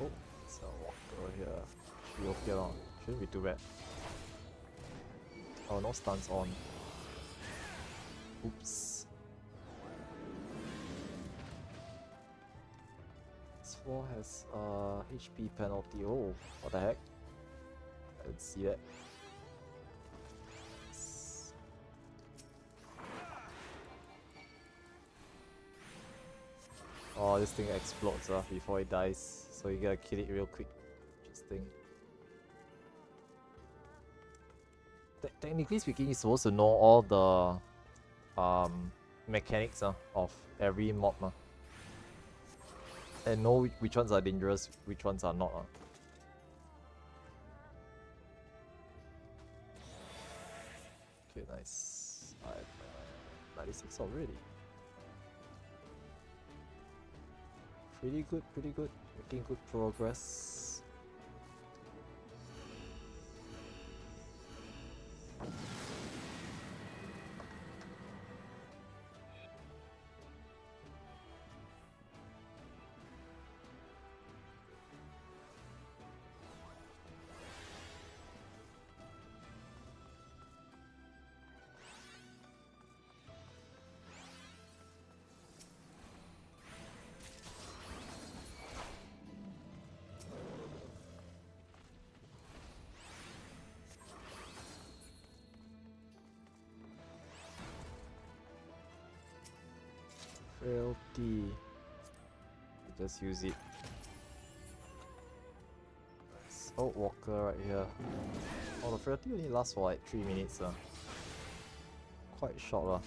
Oh, it's a walker here. Should be okay now. Shouldn't be too bad. Oh, no stuns on. Oops. This 4 has HP penalty. Oh, what the heck? I didn't see that. Oh, this thing explodes before it dies, so you gotta kill it real quick. Interesting. Technically speaking, you're supposed to know all the mechanics of every mob, and know which ones are dangerous, which ones are not. Okay, nice. I have 96 already. Pretty good, pretty good. Making good progress. Frailty. Just use it. Salt Walker right here. Oh, the frailty only lasts for like 3 minutes. Quite short.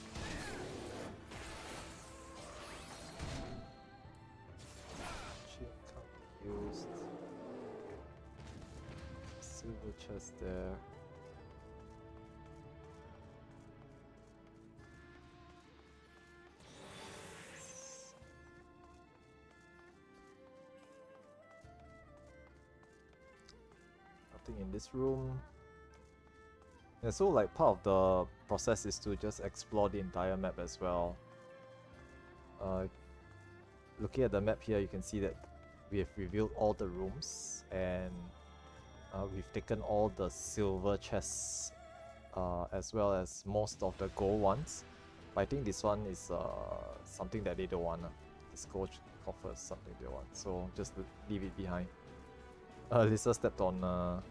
Chain can't be used. Silver chest there. In this room. Yeah, so like part of the process is to just explore the entire map as well. Looking at the map here, you can see that we have revealed all the rooms, and we've taken all the silver chests as well as most of the gold ones. But I think this one is something that they don't want. This gold coffer is something they want, so just leave it behind. Lisa stepped on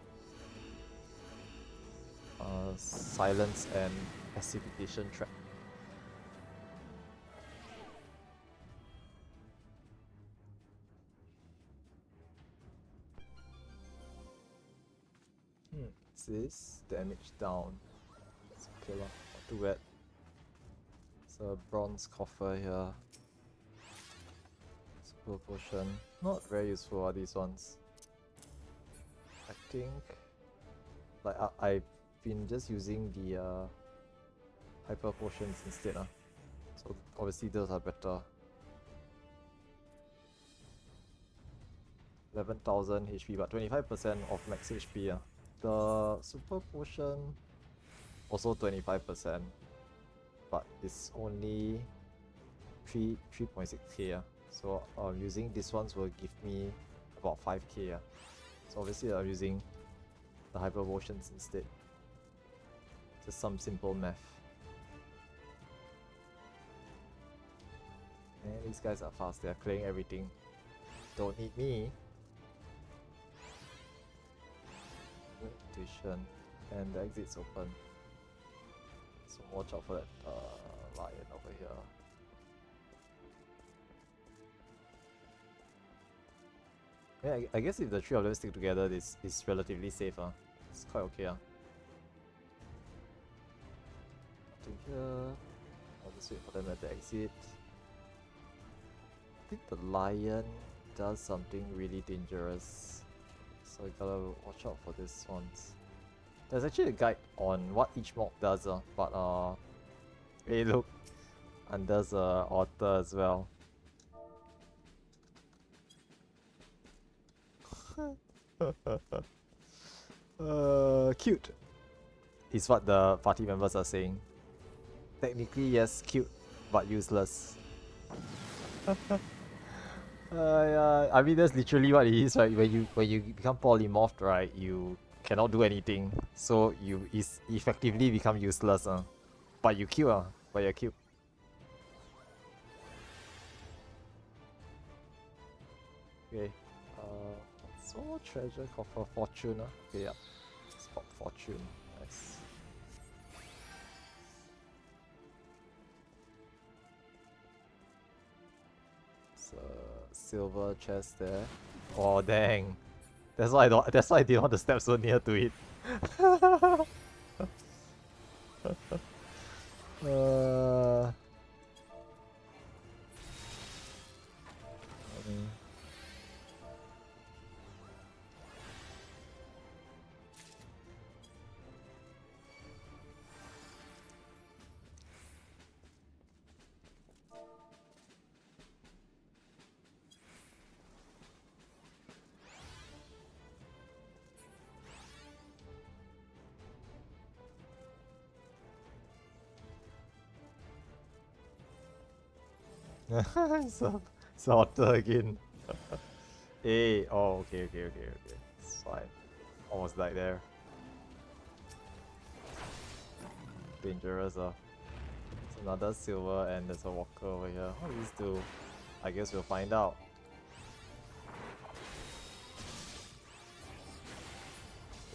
silence and pacification trap. This damage down. It's okay, not too bad. It's a bronze coffer here. Super potion. Not very useful, are these ones? I think like I've been just using the hyper potions instead. So obviously those are better. 11,000 HP, but 25% of max HP. The super potion also 25%, but it's only 3.6k. So using these ones will give me about 5k. So obviously I'm using the hyper potions instead. Just some simple math. And these guys are fast, they are clearing everything. Don't need me. Intuition. And the exit's open. So watch out for that lion over here. Yeah, I guess if the three of them stick together, this is relatively safe. It's quite okay. Nothing here. I'll just wait for them at the exit. I think the lion does something really dangerous, so I gotta watch out for this ones. There's actually a guide on what each mob does, but hey look, and there's a otter as well. Cute is what the party members are saying. Technically, yes, cute, but useless. Yeah, I mean that's literally what it is, right? When you become polymorphed, right, you cannot do anything, so you effectively become useless, but you cute, but you're cute. Okay, so treasure coffer fortune, okay, yeah, spot fortune, nice. So silver chest there. Oh dang. That's why I didn't want to step so near to it. uh, so otter again. Hey, oh okay. It's fine. Almost died there. Dangerous, It's another silver and there's a walker over here. What do these do? I guess we'll find out.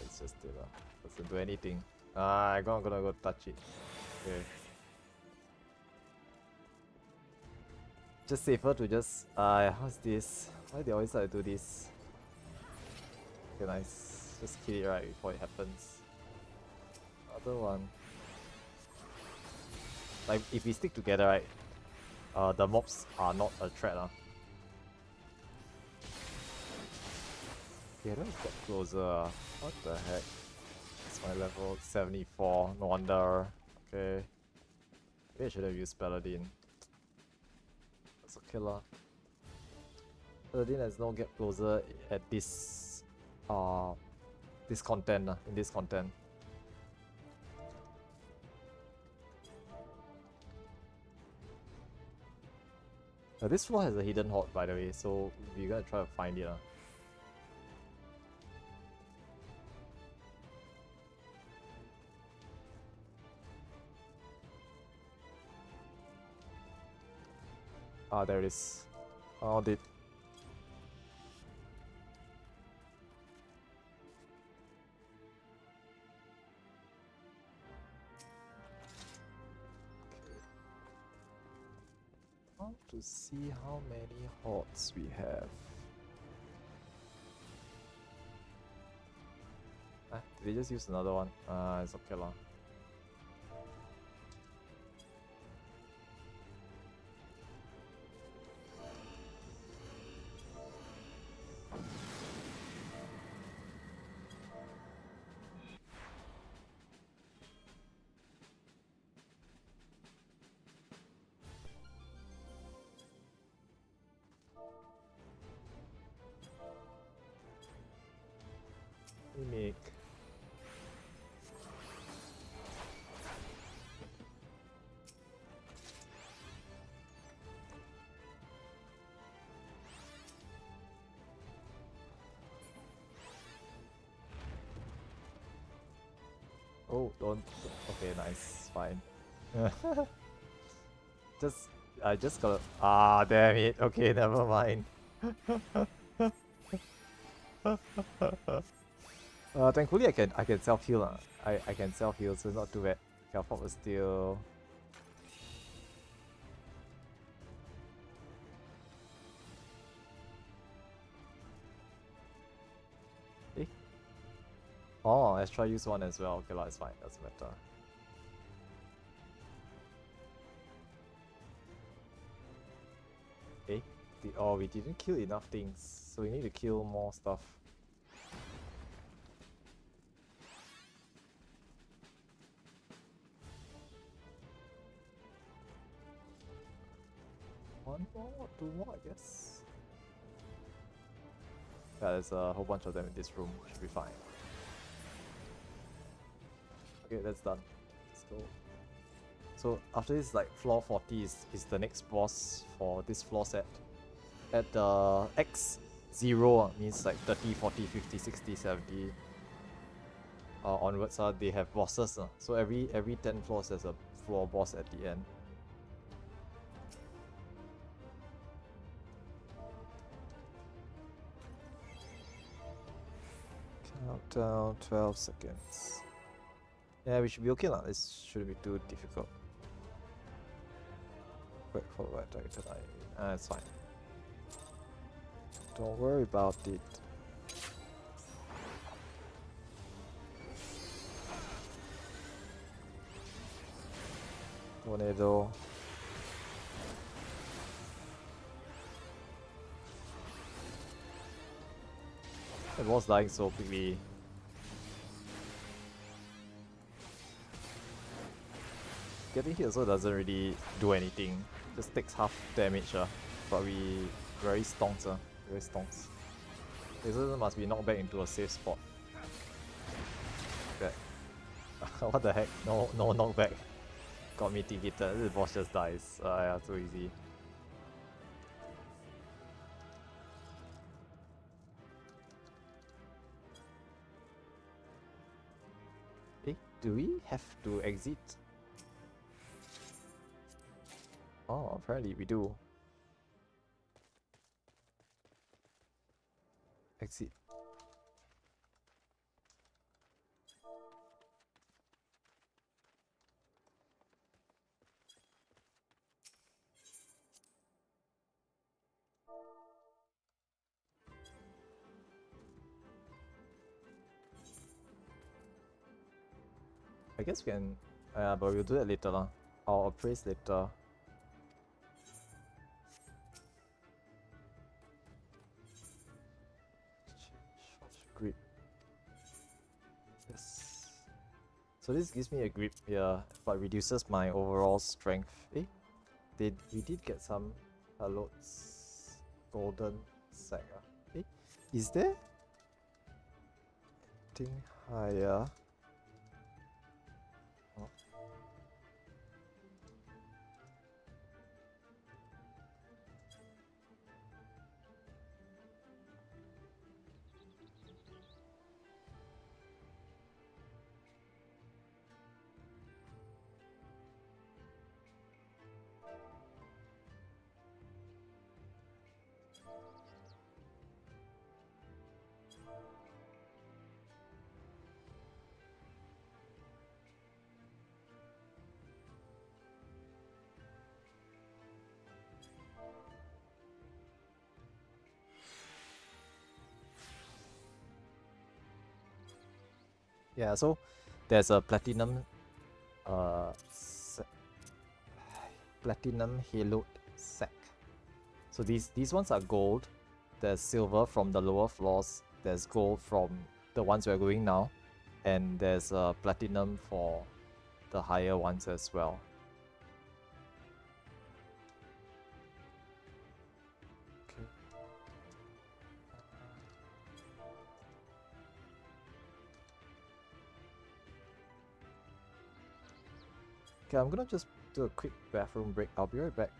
Let's just do that. Doesn't do anything. I'm gonna go touch it. Okay. Just safer to just how's this? Why they always like to do this? Okay, nice. Just kill it right before it happens. Other one. Like if we stick together, right? The mobs are not a threat, Okay, let's get closer. What the heck? It's my level 74. No wonder. Okay. Maybe I should have used Paladin. That's a killer. Paladin has no get closer at this this content, in this content. This floor has a hidden horde, by the way, so we're gonna try to find it. Ah, there it is. Found it. Want to see how many hordes we have. Did they just use another one? It's okay lah. Mimic. Oh, don't. Okay, nice, fine. I just gotta. Ah, damn it. Okay, never mind. Thankfully I can self heal. I can self heal, so it's not too bad. Calpop is still. Eh? Oh, let's try use one as well. Okay, it's fine. Doesn't matter. Eh? Oh, we didn't kill enough things, so we need to kill more stuff. Two more, I guess. Yeah, there's a whole bunch of them in this room. Should be fine. Okay, that's done. Let's go. So after this, like floor 40 is the next boss for this floor set. At the X0 means like 30, 40, 50, 60, 70 onwards, they have bosses. So every 10 floors there's a floor boss at the end. Countdown 12 seconds. Yeah, we should be okay lah. This shouldn't be too difficult. Wait for what tonight. It's fine. Don't worry about it. Tornado. The boss dying so quickly. Getting hit also doesn't really do anything. Just takes half damage, but we very stonks, very stonks. Okay, so must be knocked back into a safe spot. Okay. What the heck? No knockback. Got mitigated. This boss just dies. Yeah, too easy. Do we have to exit? Oh, apparently we do. Exit. I guess we can, but we'll do that later lah. I'll appraise later. Grip. Yes. So this gives me a grip here, but reduces my overall strength. We did get some Halot's golden sack. Is there anything higher? Yeah, so there's a platinum platinum halo sack. So these ones are gold. There's silver from the lower floors. There's gold from the ones we're going now, and there's platinum for the higher ones as well. Okay, I'm gonna just do a quick bathroom break. I'll be right back.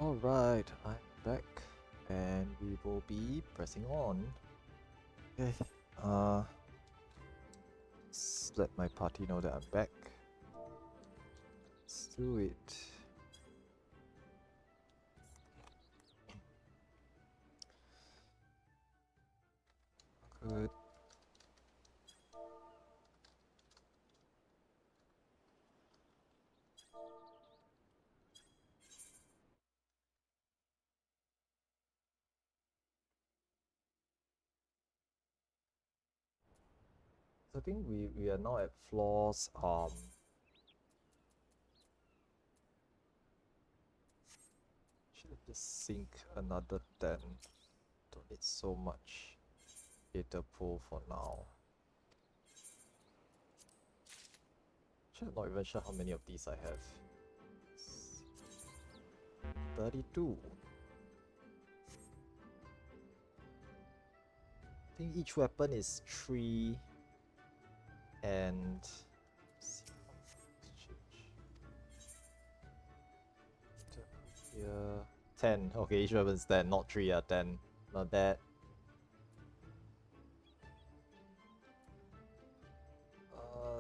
Alright, I'm back and we will be pressing on. Okay, let's let my party know that I'm back. Let's do it. Good. So I think we are now at floors should just sink another 10. Don't need so much data pool for now. Actually, I'm not even sure how many of these I have. 32. I think each weapon is 3 and here 10. Okay, each weapon is 10, not 3, 10. Not bad.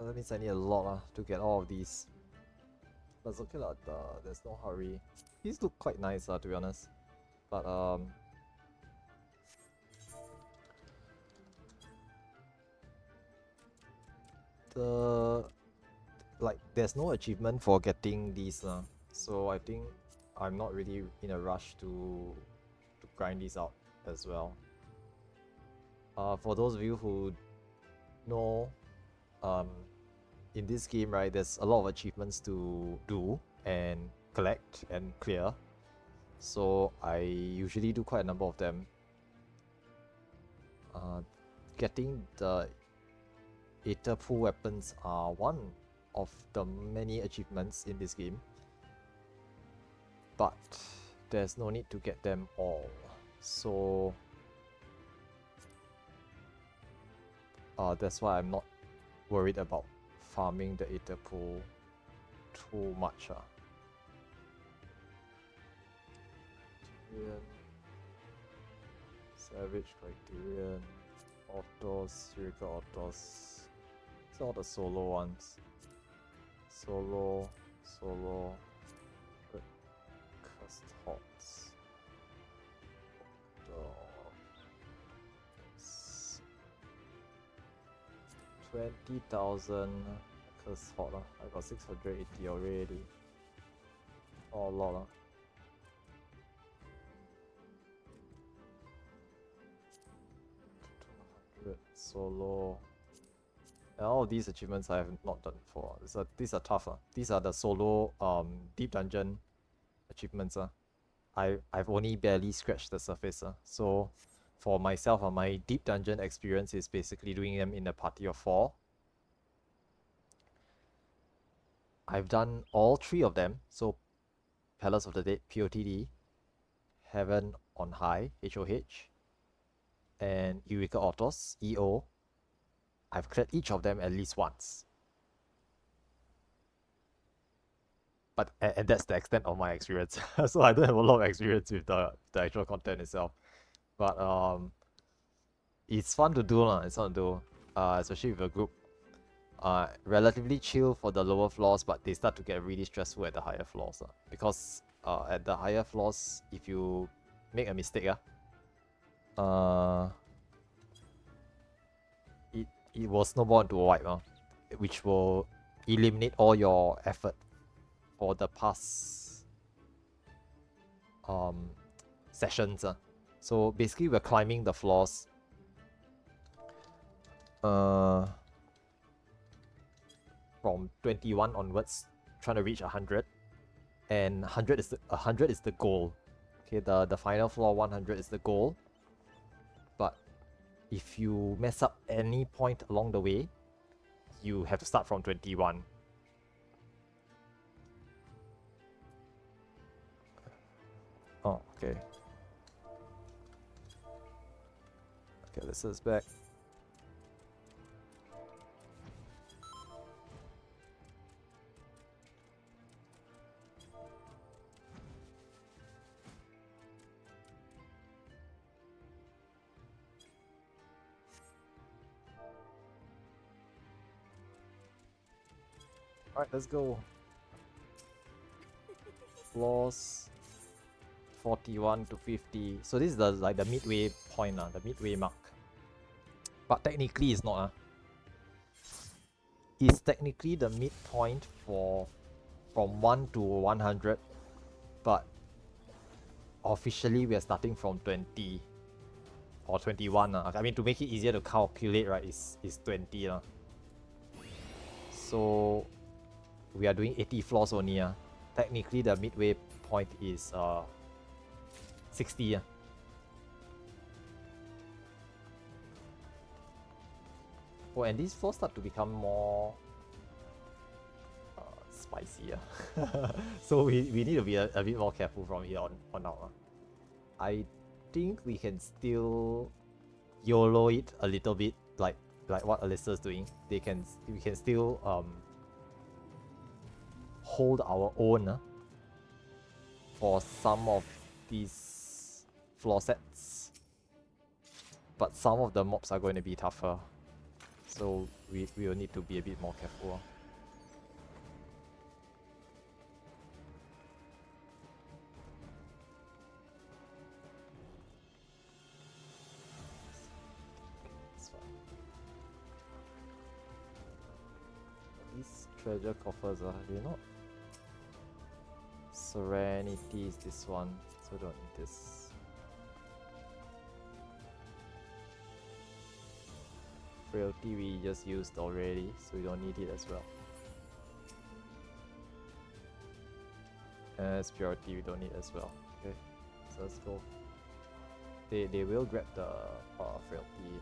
That means I need a lot to get all of these. But it's okay there's no hurry. These look quite nice to be honest. But there's no achievement for getting these so I think I'm not really in a rush to grind these out as well. For those of you who know, in this game, right, there's a lot of achievements to do and collect and clear, so I usually do quite a number of them. Getting the Aether Pool weapons are one of the many achievements in this game, but there's no need to get them all, so that's why I'm not worried about farming the Aether Pool too much. Savage, Criterion, Autos, Eureka Autos. It's all the solo ones. Solo, Customs. 20,000 curse hot. I got 680 already. Oh, a lot. 200 solo. And all of these achievements I have not done before. These are tough. These are the solo deep dungeon achievements. I've only barely scratched the surface. So for myself, my deep dungeon experience is basically doing them in a party of 4. I've done all 3 of them. So Palace of the Dead, POTD, Heaven on High, HOH, and Eureka Autos, EO. I've cleared each of them at least once. But and that's the extent of my experience. So I don't have a lot of experience with the actual content itself. But it's fun to do, it's fun to do, especially with a group. Relatively chill for the lower floors, but they start to get really stressful at the higher floors. Because at the higher floors, if you make a mistake, it will snowball into a wipe, which will eliminate all your effort for the past sessions. So basically, we're climbing the floors. From 21 onwards, trying to reach 100, and 100 is the goal. Okay, the final floor 100 is the goal. But if you mess up any point along the way, you have to start from 21. Oh, okay. Okay, this is back. Alright, let's go. Floors 41 to 50. So this is the like the midway point, the midway mark. But technically it's not. It's technically the midpoint for from 1 to 100, but officially we are starting from 20 or 21. I mean, to make it easier to calculate, right, is 20. So we are doing 80 floors only. Technically the midway point is 60. Oh, and these floors start to become more spicier. So we need to be a bit more careful from here on out. I think we can still YOLO it a little bit, like what Alyssa's doing. We can still hold our own for some of these floor sets, but some of the mobs are going to be tougher, so we will need to be a bit more careful. These treasure coffers they're not. Serenity is this one, so don't need this. Frailty we just used already, so we don't need it as well. Purity we don't need as well. Okay, so let's go. They will grab the frailty.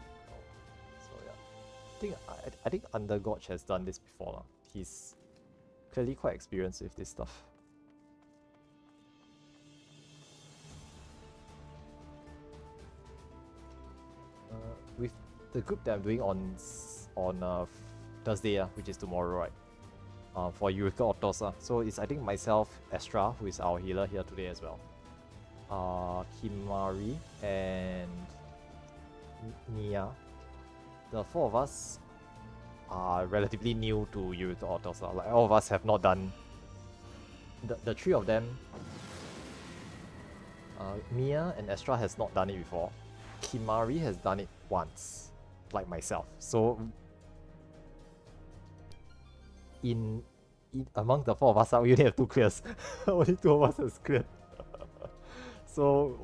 So yeah, I think Undergorge has done this before. He's clearly quite experienced with this stuff. With the group that I'm doing on Thursday, which is tomorrow, right? For Eureka Autos, so it's I think myself, Astra, who is our healer here today as well. Kimari and Nia. The four of us are relatively new to Eureka Autos. Like all of us have not done. The three of them. Mia and Astra has not done it before. Kimari has done it once, like myself. So in among the four of us, we only have 2 clears. Only 2 of us has cleared. So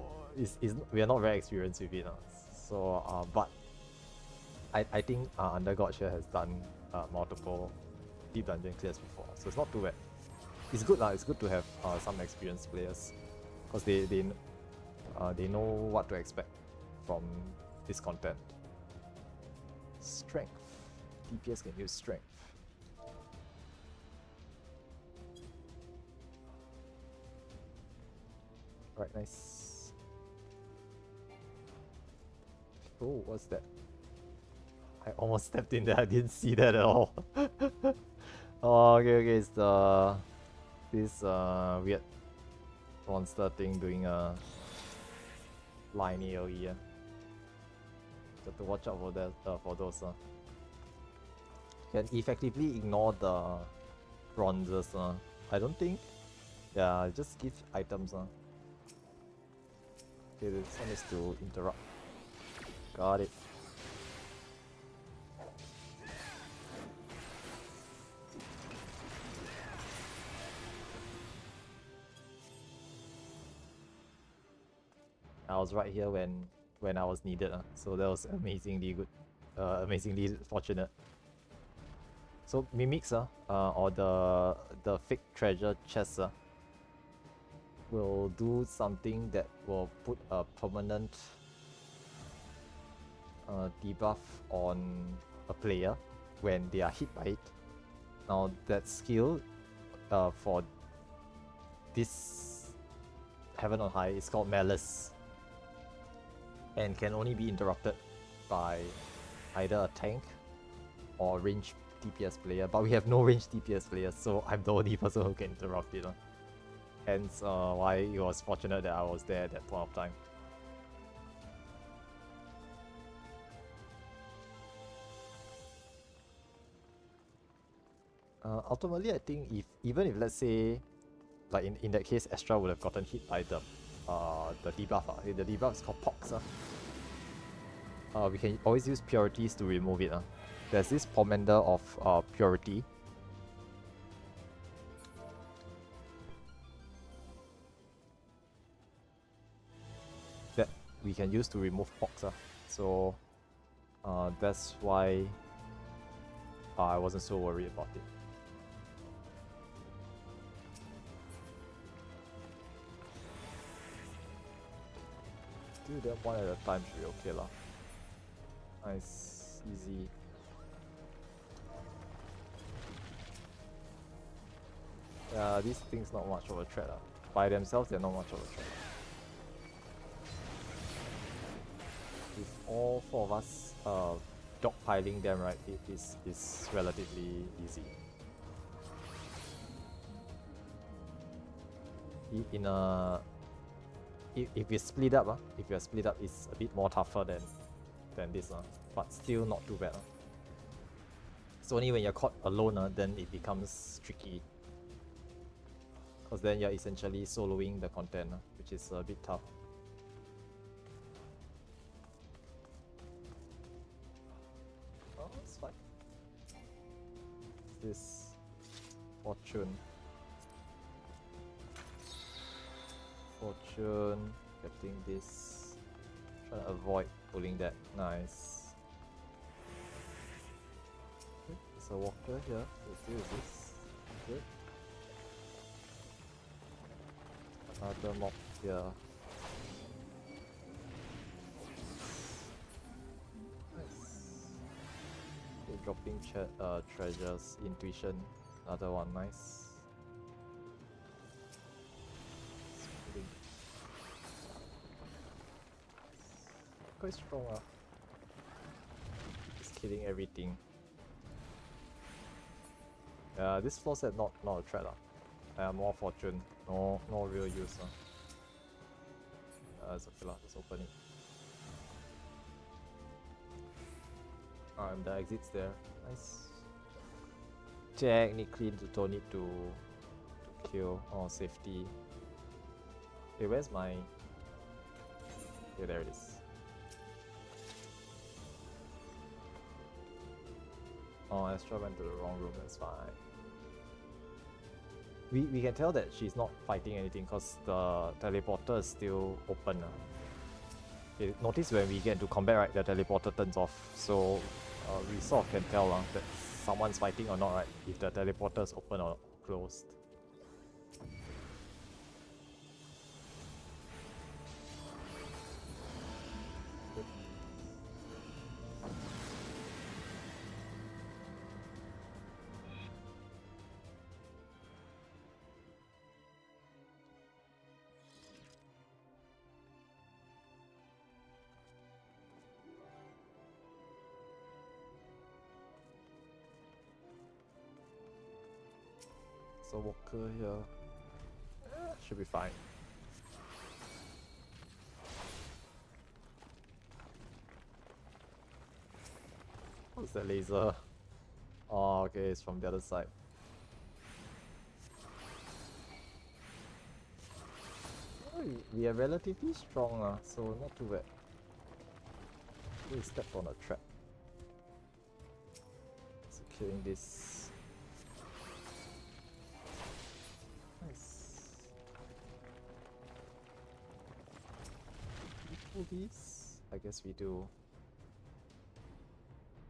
we are not very experienced with it. So but I think Undergorge here has done multiple deep dungeon clears before, so it's not too bad. It's good It's good to have some experienced players, because they know what to expect from this content. Strength. DPS can use strength. Right, nice. Oh, what's that? I almost stepped in there, I didn't see that at all. Oh, okay, it's this weird monster thing doing a line AoE. Got to watch out for that, for those. Can effectively ignore the bronzes. I don't think. Yeah, just give items. Okay, this one is to interrupt. Got it. I was right here when I was needed, so that was amazingly good, amazingly fortunate. So mimics, or the fake treasure chests, will do something that will put a permanent debuff on a player when they are hit by it. Now that skill for this Heaven on High is called Malice, and can only be interrupted by either a tank or ranged DPS player, but we have no ranged DPS players, so I'm the only person who can interrupt it. Hence why it was fortunate that I was there at that point of time. Ultimately, I think if even if let's say, like in that case, Astra would have gotten hit by the debuff. The debuff is called Pox. We can always use Purities to remove it. There's this Pomander of Purity. That we can use to remove Pox. So that's why I wasn't so worried about it. Do them one at a time should be okay lah. Nice, easy. Yeah, these things not much of a threat. By themselves, they're not much of a threat. With all four of us dogpiling them, right, it is relatively easy. In a if we split up, if you're split up, it's a bit more tougher than this, but still not too bad. It's only when you're caught alone, then it becomes tricky. Because then you're essentially soloing the content, which is a bit tough. Oh, it's fine. This Fortune. Getting this. Trying to avoid pulling that. Nice. Okay, there's a walker here. Let's do this. Good. Another mob here. Nice. Okay, dropping treasures. Intuition. Another one. Nice. Quite strong, just killing everything. This floor set not a threat, more Fortune, no real use. It's okay lah, just open it. And the exit's there. Nice. Technically, you don't need to kill or safety. Okay, where's my? Okay, there it is. Oh, Astra went to the wrong room, that's fine. We can tell that she's not fighting anything because the teleporter is still open. Okay, notice when we get into combat, right, the teleporter turns off. So we sort of can tell that someone's fighting or not, right, if the teleporter is open or closed. So walker here should be fine. What's that laser? Oh, okay, it's from the other side. Oh, we are relatively strong, so not too bad. We stepped on a trap. So killing this. Nice. We pull these? I guess we do.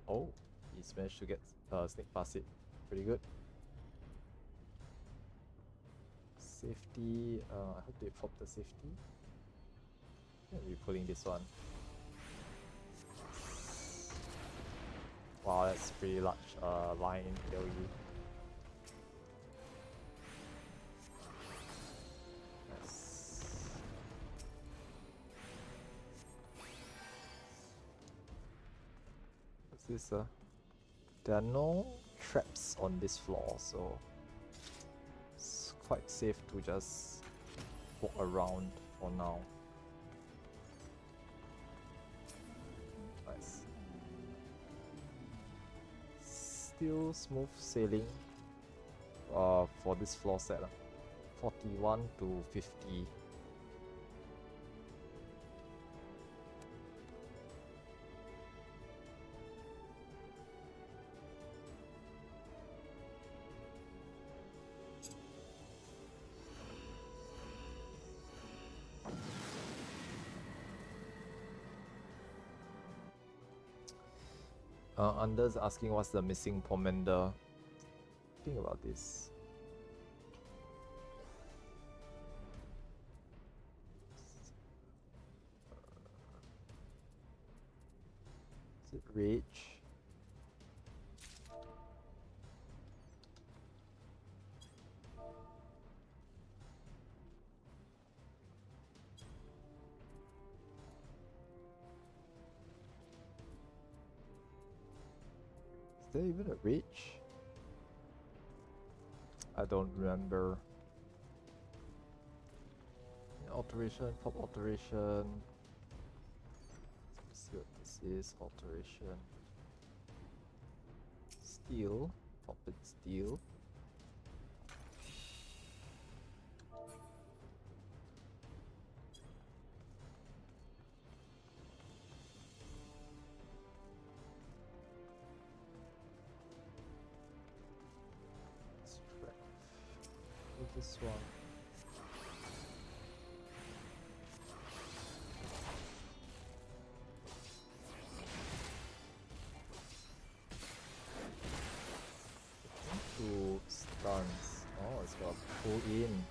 Oh, he's managed to get sneak past it. Pretty good. Safety. I hope they pop the safety. We're pulling this one. Wow, that's pretty large line AoE. Nice. What's this? There are no traps on this floor, so it's quite safe to just walk around for now. Nice. Still smooth sailing for this floor set. 41 to 50. Anders asking what's the missing Pomander. Think about this. Is it Rage? Is there even a Rage? I don't remember. Alteration, pop alteration. Let's see what this is. Alteration. Steel. Pop it steel. This one. Two stuns. Oh, it's got pull in.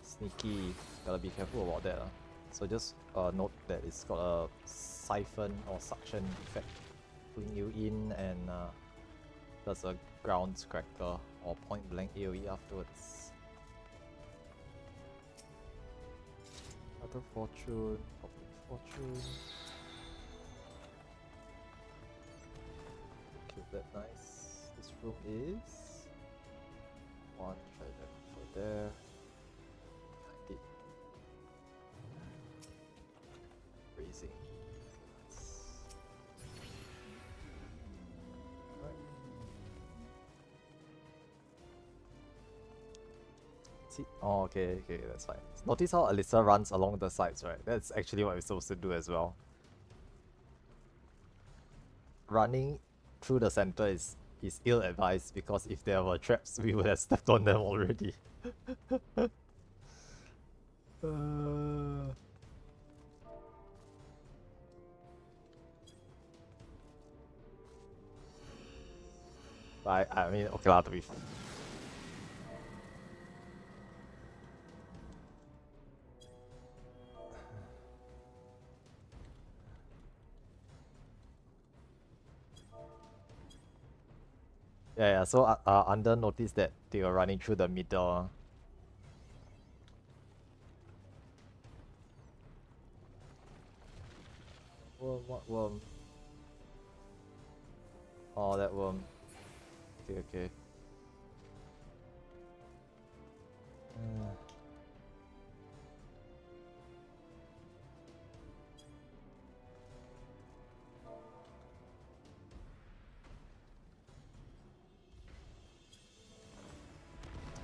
Sneaky. Gotta be careful about that. So just note that it's got a siphon or suction effect, pulling you in, and does a ground cracker or point blank AoE afterwards. Other fortune, public fortune. Kill that, nice. This room is one treasure for there. I did raising. Oh, okay, that's fine. Notice how Alyssa runs along the sides, right? That's actually what we're supposed to do as well. Running through the center is ill-advised, because if there were traps, we would have stepped on them already. I mean, okay lah, to be yeah, so Under noticed that they were running through the middle. Worm, what worm? Oh, that worm. Okay.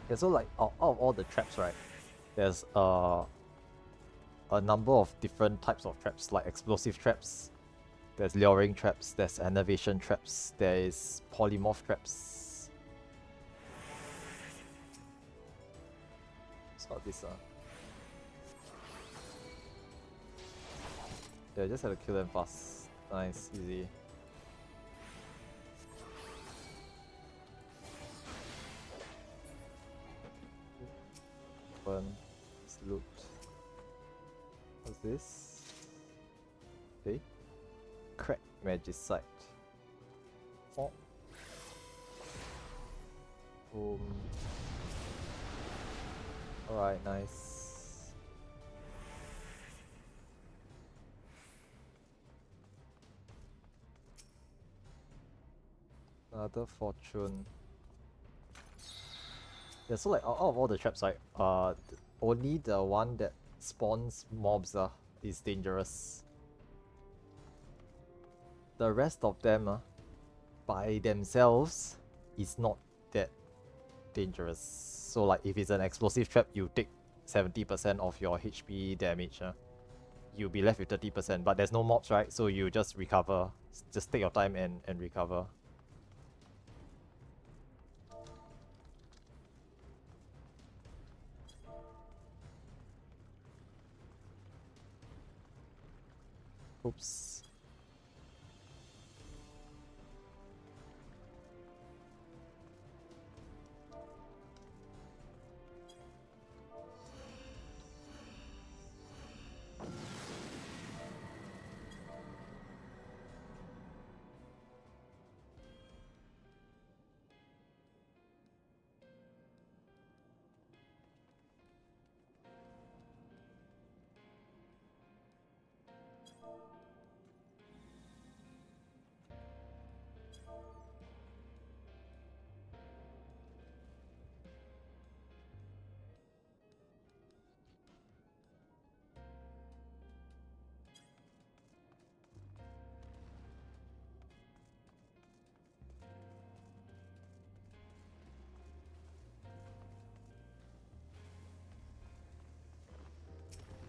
Yeah, so like out of all the traps, right, there's a number of different types of traps, like explosive traps, there's luring traps, there's enervation traps, there is polymorph traps. It's not this yeah, just had to kill them fast. Nice, easy. Let's loot. What's this? Okay. Crack Magicite. Oh. Boom. Alright, nice. Another fortune. Yeah, so like out of all the traps, right, only the one that spawns mobs is dangerous. The rest of them by themselves is not that dangerous. So like if it's an explosive trap, you take 70% of your HP damage. You'll be left with 30%, but there's no mobs, right? So you just recover. Just take your time and recover. Oops.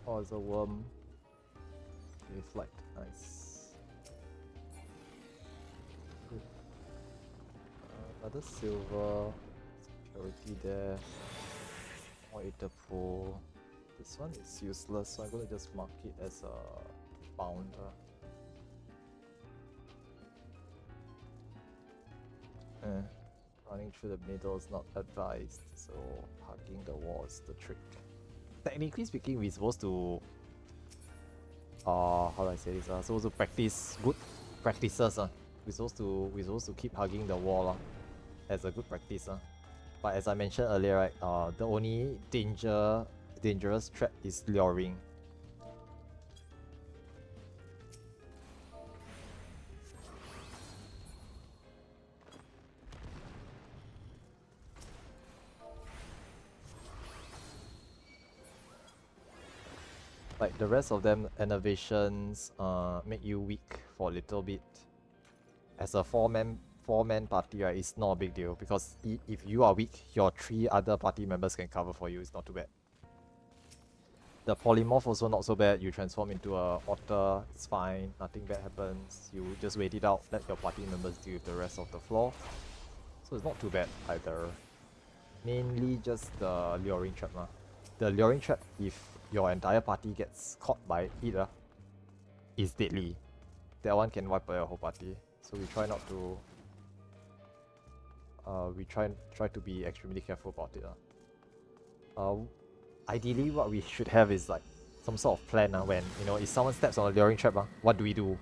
Oh, it's a worm. Reflect, nice. Good. Another silver. Security there. More ether pool. This one is useless, so I'm gonna just mark it as a bounder. Running through the middle is not advised, so hugging the wall is the trick. Technically speaking, we're supposed to how do I say this? Supposed to practice good practices. We're supposed to keep hugging the wall as a good practice. But as I mentioned earlier, right, the only dangerous trap is luring. Like the rest of them, innovations make you weak for a little bit. As a four-man party, right, it's not a big deal because if you are weak, your 3 other party members can cover for you. It's not too bad. The polymorph also not so bad. You transform into a otter, it's fine. Nothing bad happens. You just wait it out. Let your party members deal with the rest of the floor. So it's not too bad either. Mainly just the luring trap. The luring trap, if your entire party gets caught by it, is deadly. That one can wipe out your whole party. So we try not to. We try to be extremely careful about it. Ideally, what we should have is like some sort of plan. When if someone steps on a luring trap, what do we do?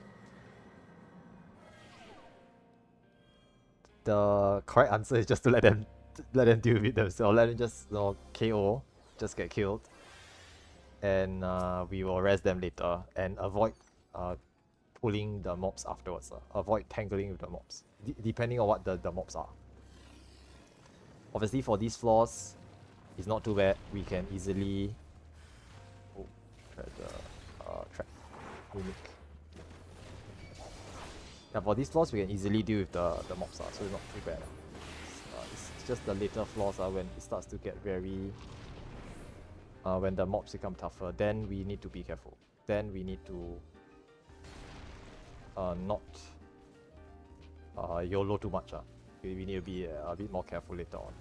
The correct answer is just to let them deal with themselves. Let them just KO, just get killed. And we will rest them later and avoid pulling the mobs afterwards. Avoid tangling with the mobs, depending on what the mobs are. Obviously for these floors, it's not too bad. We can easily try the trap mimic. Yeah, for these floors we can easily deal with the mobs, so it's not too bad. It's just the later floors when it starts to get very when the mobs become tougher, then we need to be careful. Then we need to not YOLO too much. We need to be a bit more careful later on.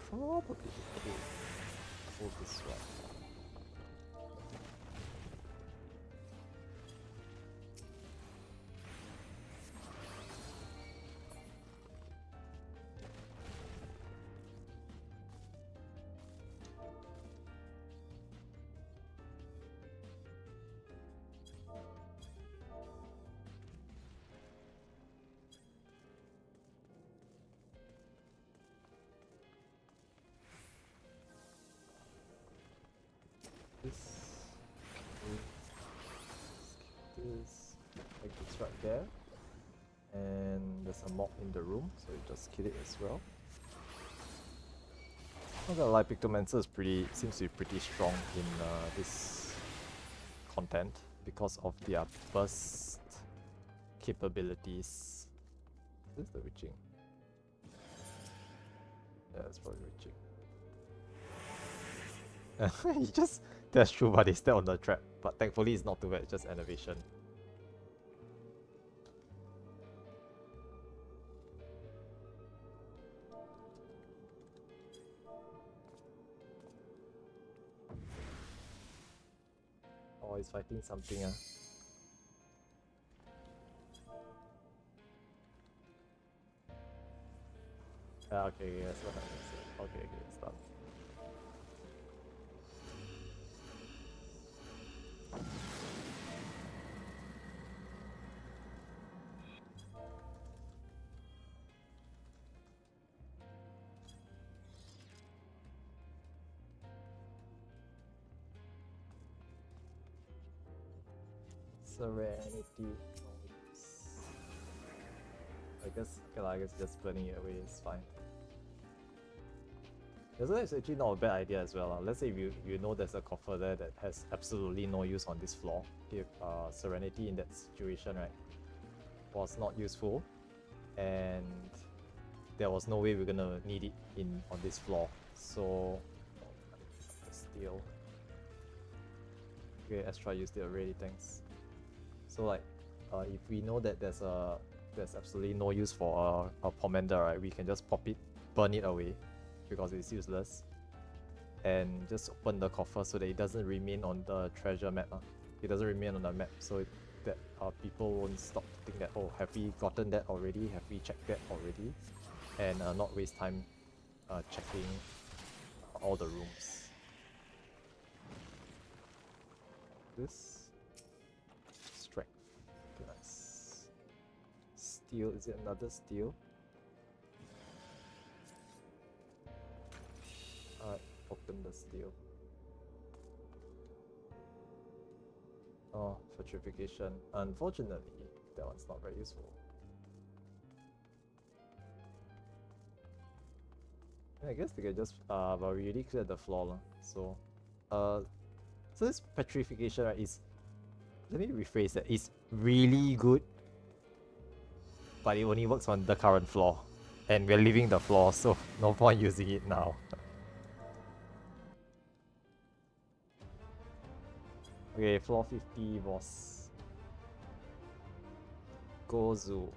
Probably pull this one. It's right there, and there's a mob in the room, so you just kill it as well. Not gonna lie, Pictomancer seems to be pretty strong in this content because of their burst capabilities. This is the witching. Yeah, it's probably witching. He just, that's true, but he's still on the trap. But thankfully it's not too bad, it's just innovation. Oh, he's fighting something. Okay, that's what happens. Okay, start. Serenity. I guess just burning it away is fine. That's actually not a bad idea as well. Let's say if you know there's a coffer there that has absolutely no use on this floor. If Serenity in that situation, right, was not useful, and there was no way we're gonna need it on this floor. So steal. Okay, Astra used it already, thanks. So like, if we know that there's absolutely no use for a Pomander, right, we can just pop it, burn it away, because it's useless, and just open the coffer so that it doesn't remain on the treasure map. It doesn't remain on the map, so that people won't stop to think that, oh, have we gotten that already? Have we checked that already? And not waste time checking all the rooms. This strength, okay, nice. Steel, is it another steel? Open the steel. Oh, fortification. Unfortunately, that one's not very useful. I guess they can just but we already cleared the floor, so so this petrification, right, is, let me rephrase that, it's really good, but it only works on the current floor, and we're leaving the floor, so no point using it now. Okay, floor 50 boss. Gozu.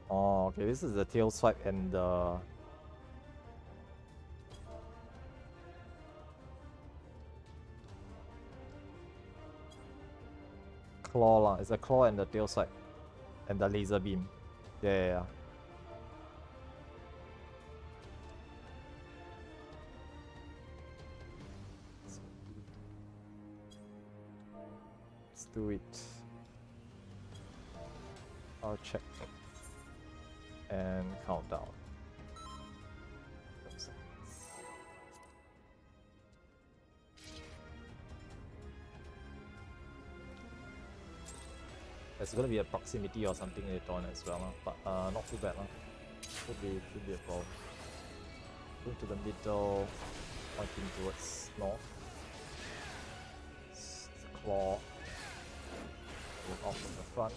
Oh, okay, this is the tail swipe and the... claw lah. It's a claw and the tail swipe. And the laser beam. Yeah. Let's do it. I'll check. And countdown. There's gonna be a proximity or something later on as well, but not too bad. Should be a problem. Going to the middle, pointing towards north. Claw. Going off from the front.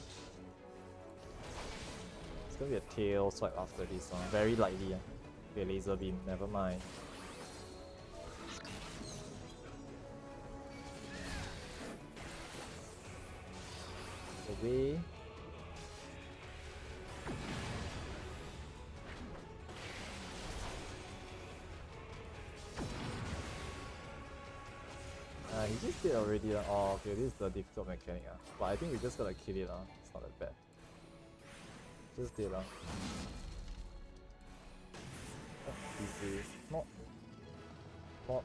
It's gonna be a tail swipe after this, very lightly. Okay, laser beam, never mind. Away. He just did already. Oh, okay, this is the difficult mechanic. But I think we just gotta kill it. It's not that bad. Just did. Easy. Not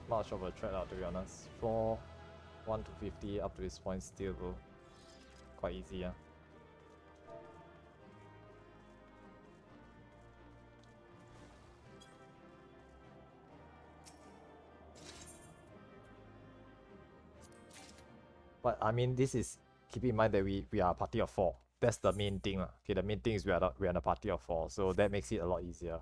much of a threat, to be honest. For 1 to 50 up to this point, still go quite easy. But I mean, this is, keep in mind that we are a party of 4. That's the main thing. Okay, the main thing is we're in a party of 4, so that makes it a lot easier.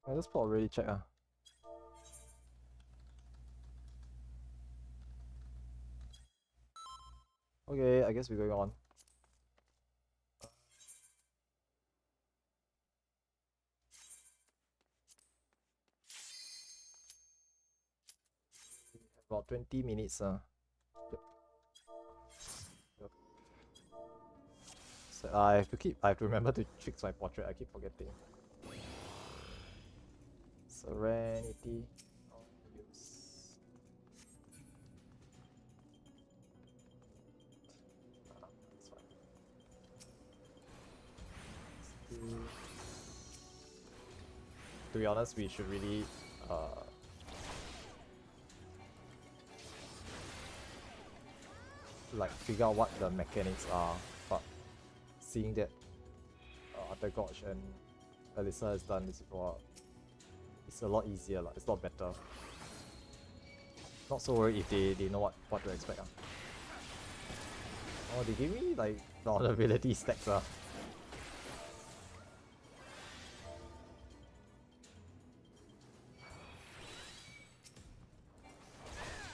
I just already check. Okay, I guess we're going on. About 20 minutes. Yep. Yep. So I have to remember to fix my portrait. I keep forgetting. Serenity. No use. That's fine. To be honest, we should really like figure out what the mechanics are, but seeing that the Gotch and Alyssa has done this before, it's a lot easier, it's a lot better. Not so worried if they know what to expect. Oh, they gave me like the vulnerability stacks.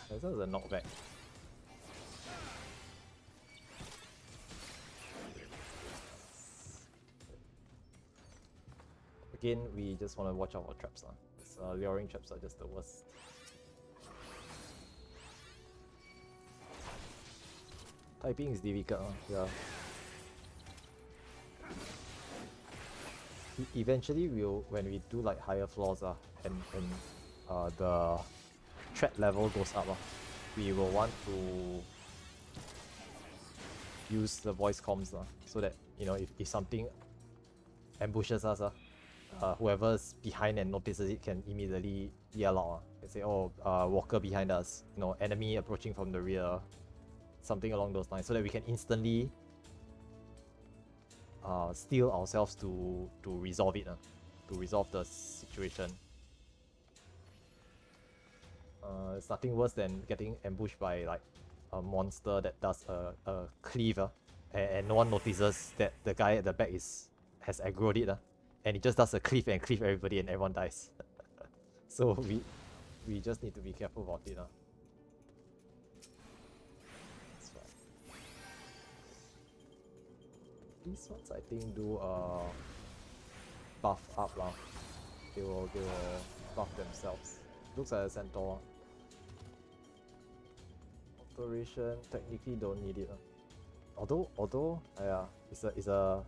This is a knockback. Again, we just want to watch out for traps. These luring traps are just the worst. Typing is difficult. Yeah. Eventually, when we do like higher floors, and the threat level goes up, we will want to use the voice comms, so that if something ambushes us, whoever's behind and notices it can immediately yell out. They say, "Oh, walker behind us," enemy approaching from the rear, something along those lines, so that we can instantly steel ourselves to resolve it, to resolve the situation. It's nothing worse than getting ambushed by like a monster that does a cleave, and no one notices that the guy at the back has aggroed it, and it just does a cleave and cleave everybody and everyone dies. So we just need to be careful about it. That's right. These ones I think do buff up lah. They will buff themselves. Looks like a centaur. Alteration technically don't need it. Although yeah, it's a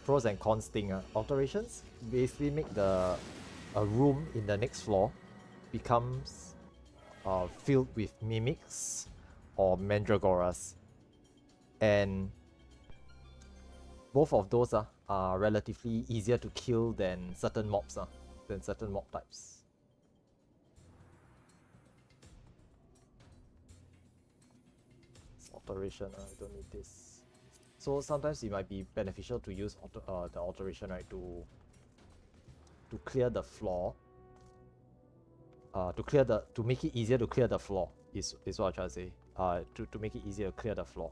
pros and cons thing. Alterations basically make a room in the next floor becomes filled with mimics or mandragoras, and both of those are relatively easier to kill than certain mobs, than certain mob types. It's alteration, I don't need this. So sometimes it might be beneficial to use the alteration, right, to clear the floor. To make it easier to clear the floor is what I'm trying to say. To make it easier to clear the floor.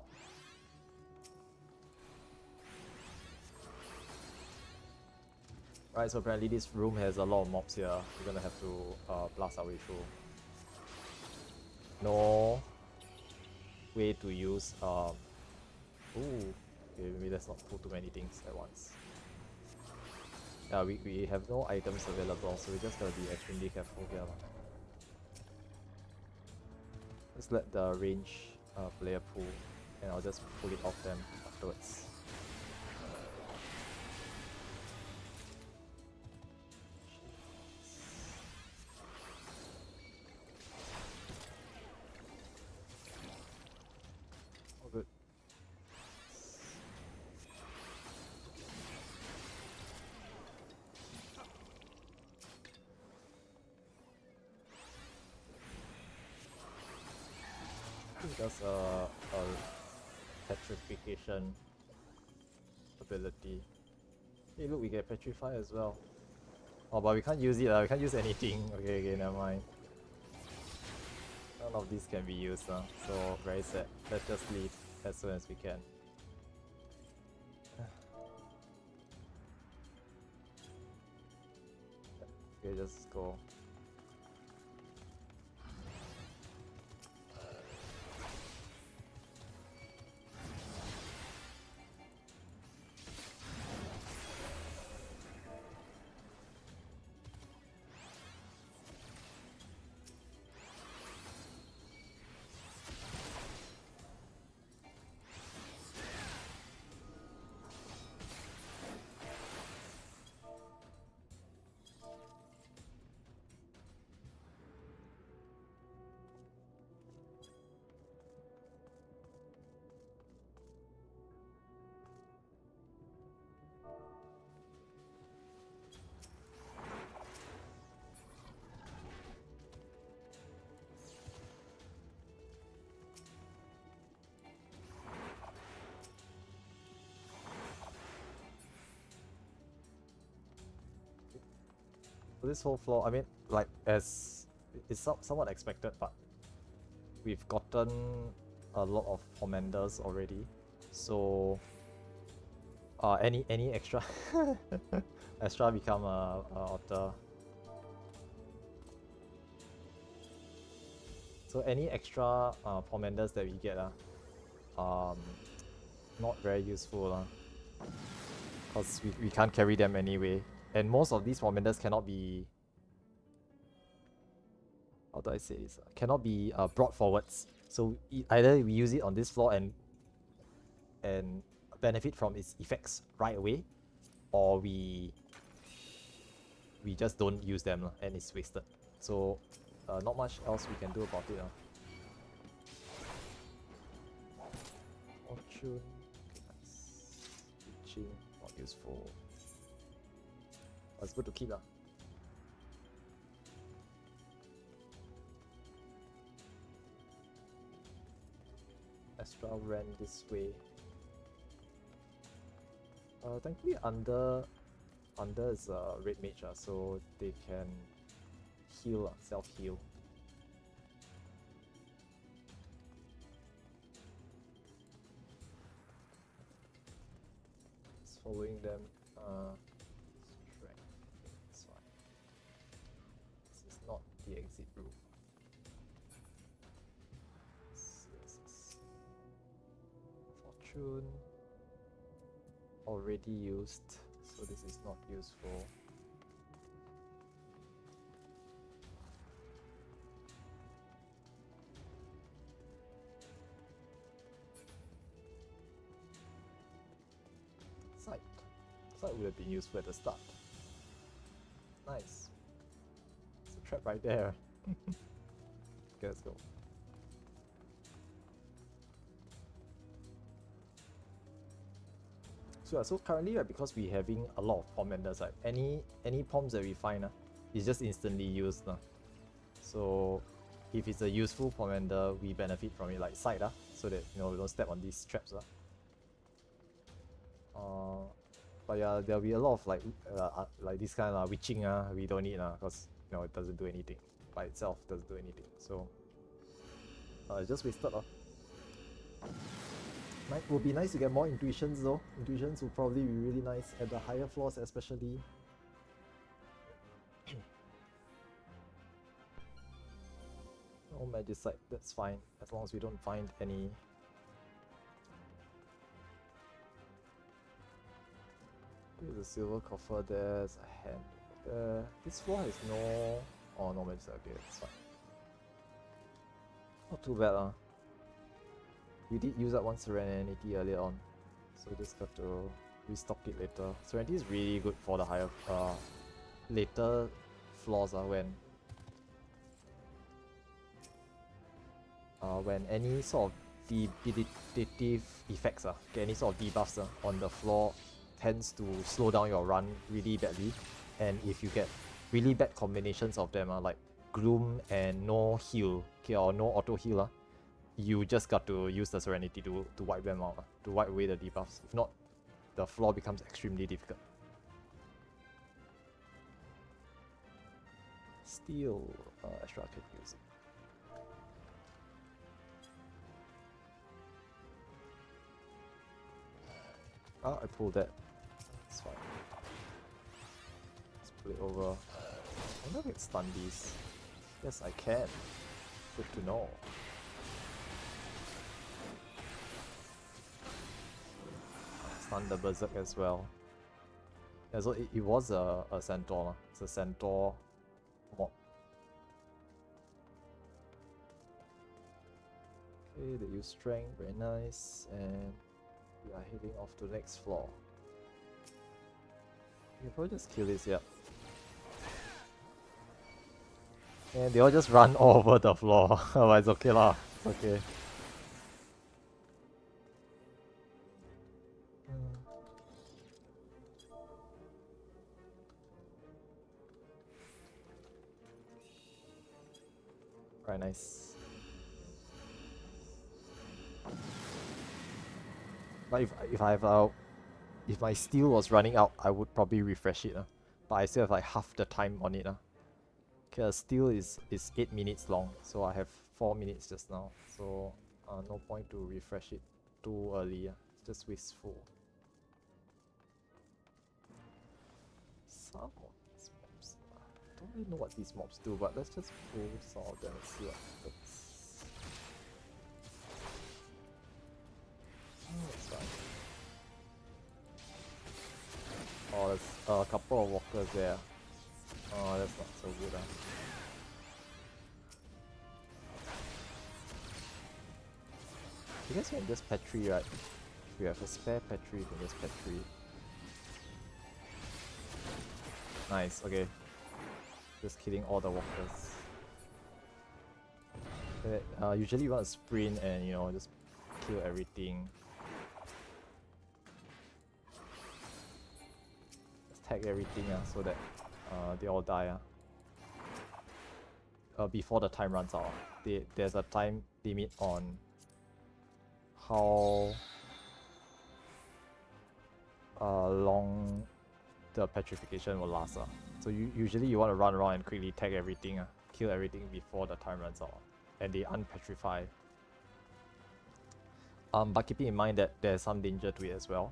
Right, so apparently this room has a lot of mobs here. We're gonna have to blast our way through. No way to use ooh, okay, maybe let's not pull too many things at once. Yeah, we have no items available, so we just gotta be extremely careful here. Let's let the range player pull, and I'll just pull it off them afterwards. All good. just a petrification ability. Hey look, we get petrify as well. Oh, but we can't use it, we can't use anything. Okay, never mind. None of these can be used, so very sad. Let's just leave as soon as we can. Okay, just go. So this whole floor, I mean, like, as it's somewhat expected, but we've gotten a lot of commanders already. So any extra extra become a otter. So any extra commanders that we get not very useful because we can't carry them anyway. And most of these commanders cannot be, how do I say this? Cannot be brought forwards. So either we use it on this floor and benefit from its effects right away, or we just don't use them and it's wasted. So not much else we can do about it. Fortune, reaching, not useful. It's good to keep. Extra ran this way. Thankfully under is a red mage, so they can heal, self-heal. Just following them. Not the exit route. Fortune already used, so this is not useful. Sight would have been useful at the start. Nice. Trap right there. Okay, let's go. So currently, because we're having a lot of commanders, like any poms that we find, is just instantly used. So if it's a useful commander, we benefit from it, like sight, so that we don't step on these traps. But yeah, there'll be a lot of like this kind of witching. We don't need because it doesn't do anything by itself. Doesn't do anything. So it's just wasted. Would be nice to get more intuitions though. Intuitions would probably be really nice at the higher floors, especially. No magicite, that's fine as long as we don't find any. There's a silver coffer, there's a hand. This floor has no. Oh, no magicite, okay, that's fine. Not too bad, We did use up one Serenity earlier on, so we just got to restock it later. Serenity is really good for the higher, later floors when any sort of debilitative effects, any sort of debuffs on the floor tends to slow down your run really badly, and if you get really bad combinations of them, like Gloom and no heal, or no auto heal, you just got to use the Serenity to wipe them out, to wipe away the debuffs. If not, the floor becomes extremely difficult. Steel, extra could use it. Ah, I pulled that. It's fine. Let's put it over. I wonder if I can stun these. Yes, I can. Good to know. Stun the Berserk as well. Yeah, so it was a Centaur. It's a Centaur mob. Okay, they use strength, very nice, and we are heading off to the next floor. You can probably just kill this, yeah. And they all just run all over the floor. Oh, it's okay lah. It's okay. Right, nice. But if my steel was running out, I would probably refresh it. But I still have like half the time on it. Okay, steel is 8 minutes long, so I have 4 minutes just now. So no point to refresh it too early. It's just wasteful. Some of these mobs. Don't really know what these mobs do, but let's just pull some of them and see what happens. That's fine. Oh, there's a couple of walkers there. Oh, that's not so good. You guys can just Petri, right? If you have a spare Petri, you can just Petri. Nice, okay. Just killing all the walkers. Usually you want to sprint and, you know, just kill everything. Just tag everything so that they all die. Before the time runs out. There's a time limit on how long the petrification will last. So usually you want to run around and quickly tag everything, kill everything before the time runs out, and they unpetrify. But keeping in mind that there's some danger to it as well.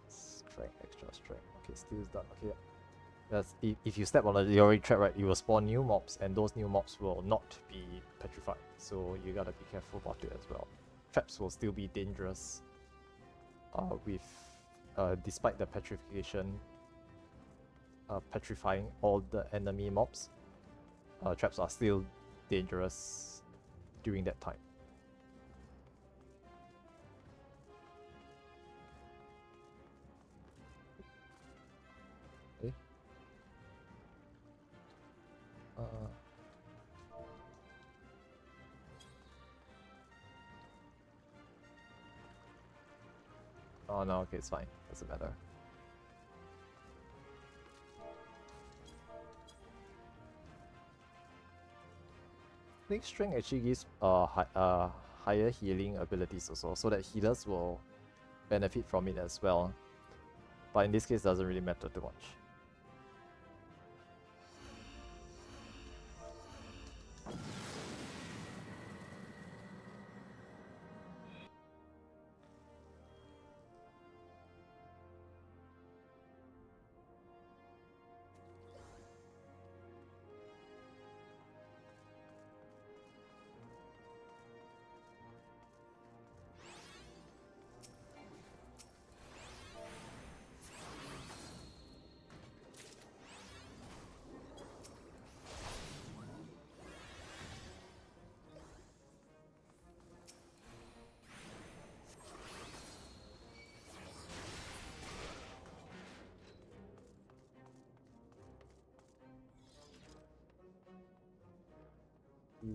Strength, extra strength. Okay, steel's done. Okay. Yes, if you step on the Leori trap, right, you will spawn new mobs, and those new mobs will not be petrified. So you gotta be careful about it as well. Traps will still be dangerous. Despite the petrification, petrifying all the enemy mobs, traps are still dangerous during that time. Okay. Oh no, okay, it's fine. Doesn't matter. I think strength actually gives higher healing abilities also, so that healers will benefit from it as well. But in this case, it doesn't really matter too much.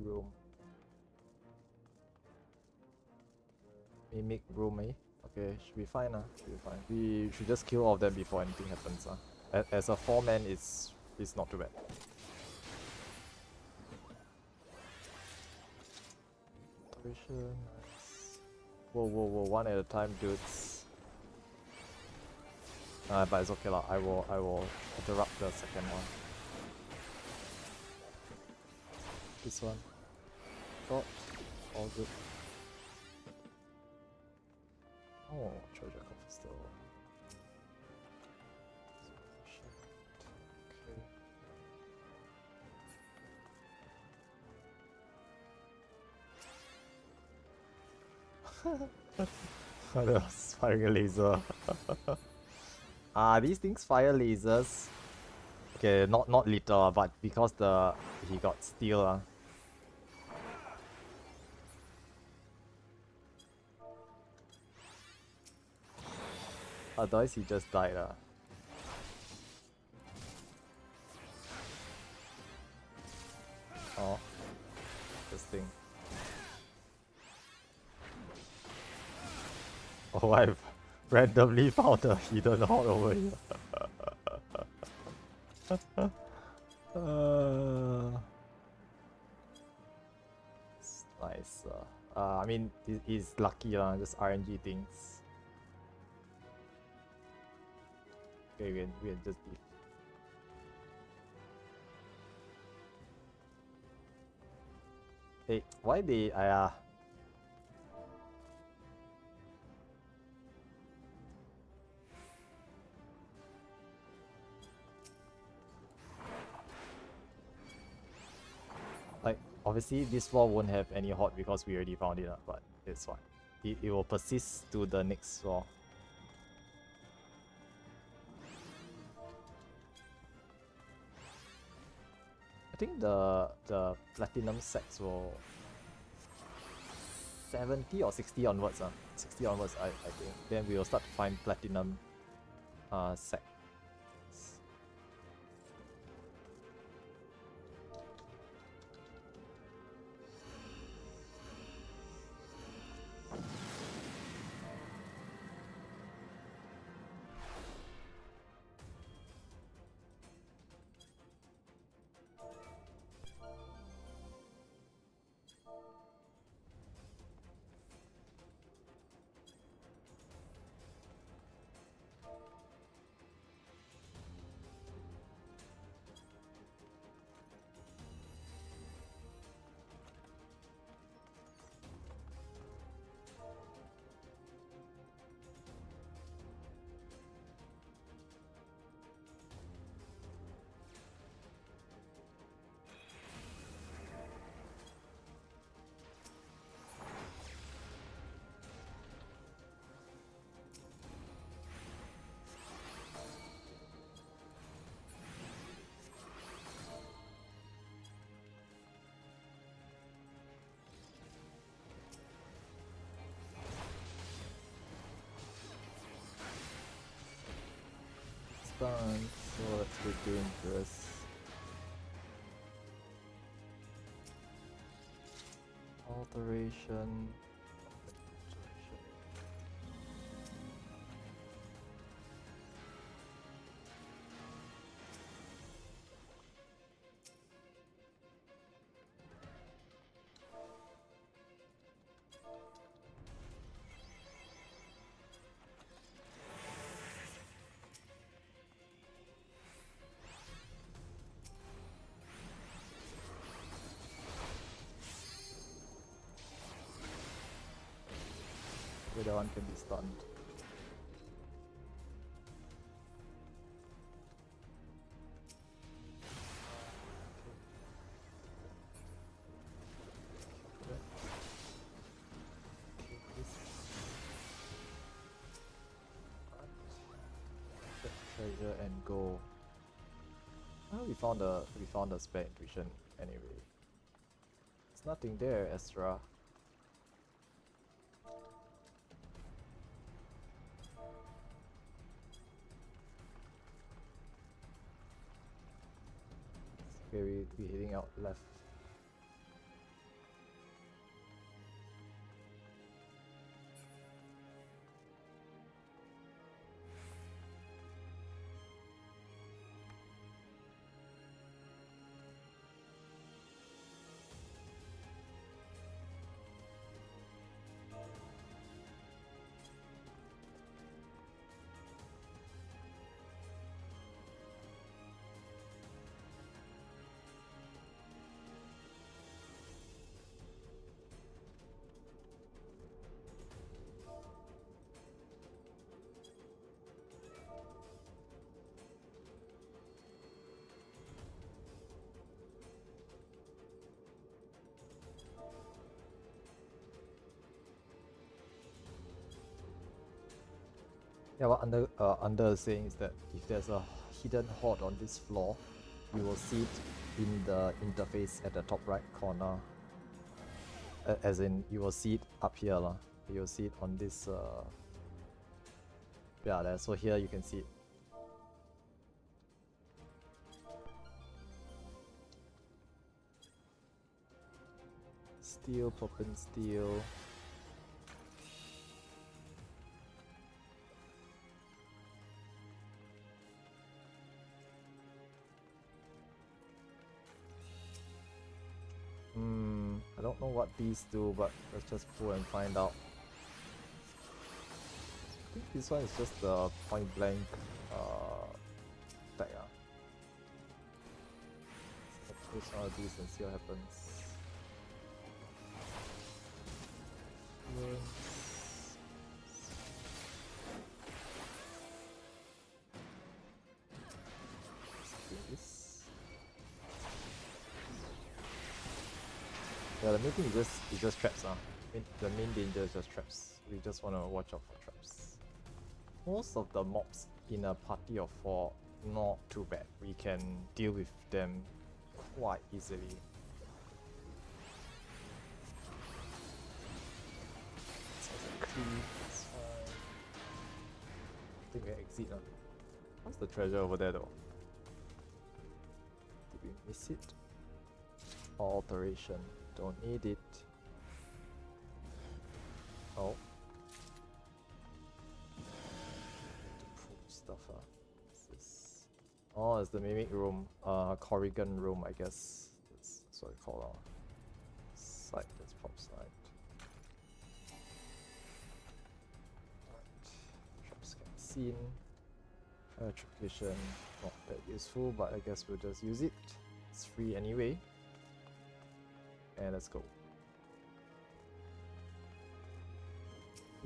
Room. Mimic room, eh? Okay, should be fine. Should be fine. We should just kill all of them before anything happens. As a 4-man, it's not too bad. Alteration, nice. Whoa, whoa, whoa, one at a time, dudes. But it's okay lah. I will interrupt the second one. This one. Short. All good. Oh, treasure coffee still. Okay. That's firing a laser. These things fire lasers. Okay, not literal, but because he got steel. Otherwise he just died. Oh, this thing. Oh, I've randomly found a hidden horde over here. It's nice. I mean, he's lucky, just RNG things. Okay, we can just be. Hey, why they? Like, obviously this floor won't have any horde because we already found it, but it's fine. It will persist to the next floor. I think the platinum sets will 70 or 60 onwards, 60 onwards I think. Then we will start to find platinum sets. Stun, so that's a bit dangerous. Alteration. The one can be stunned. Treasure and go. Oh, we found a spare intuition anyway. There's nothing there, Estra. Okay, we're heading out left. Yeah, what under is saying is that if there's a hidden horde on this floor, you will see it in the interface at the top right corner. As in, you will see it up here, lah. You'll see it on this. Yeah, there. So here you can see it. Steel, propane steel. I don't know what these do, but let's just pull and find out. I think this one is just the point blank tag. Let's push one of these and see what happens. Yeah, the main thing is just traps. The main danger is just traps. We just want to watch out for traps. Most of the mobs in a party of 4, not too bad. We can deal with them quite easily. It's fine. I think we exit. What's the treasure over there though? Did we miss it? Alteration. Don't need it. Oh. To pull stuff. What's this? Oh, it's the mimic room. Corrigan room, I guess. That's what I call our site. Let's pop site. Trap scan scene. Electrocution. Not that useful, but I guess we'll just use it. It's free anyway. And let's go.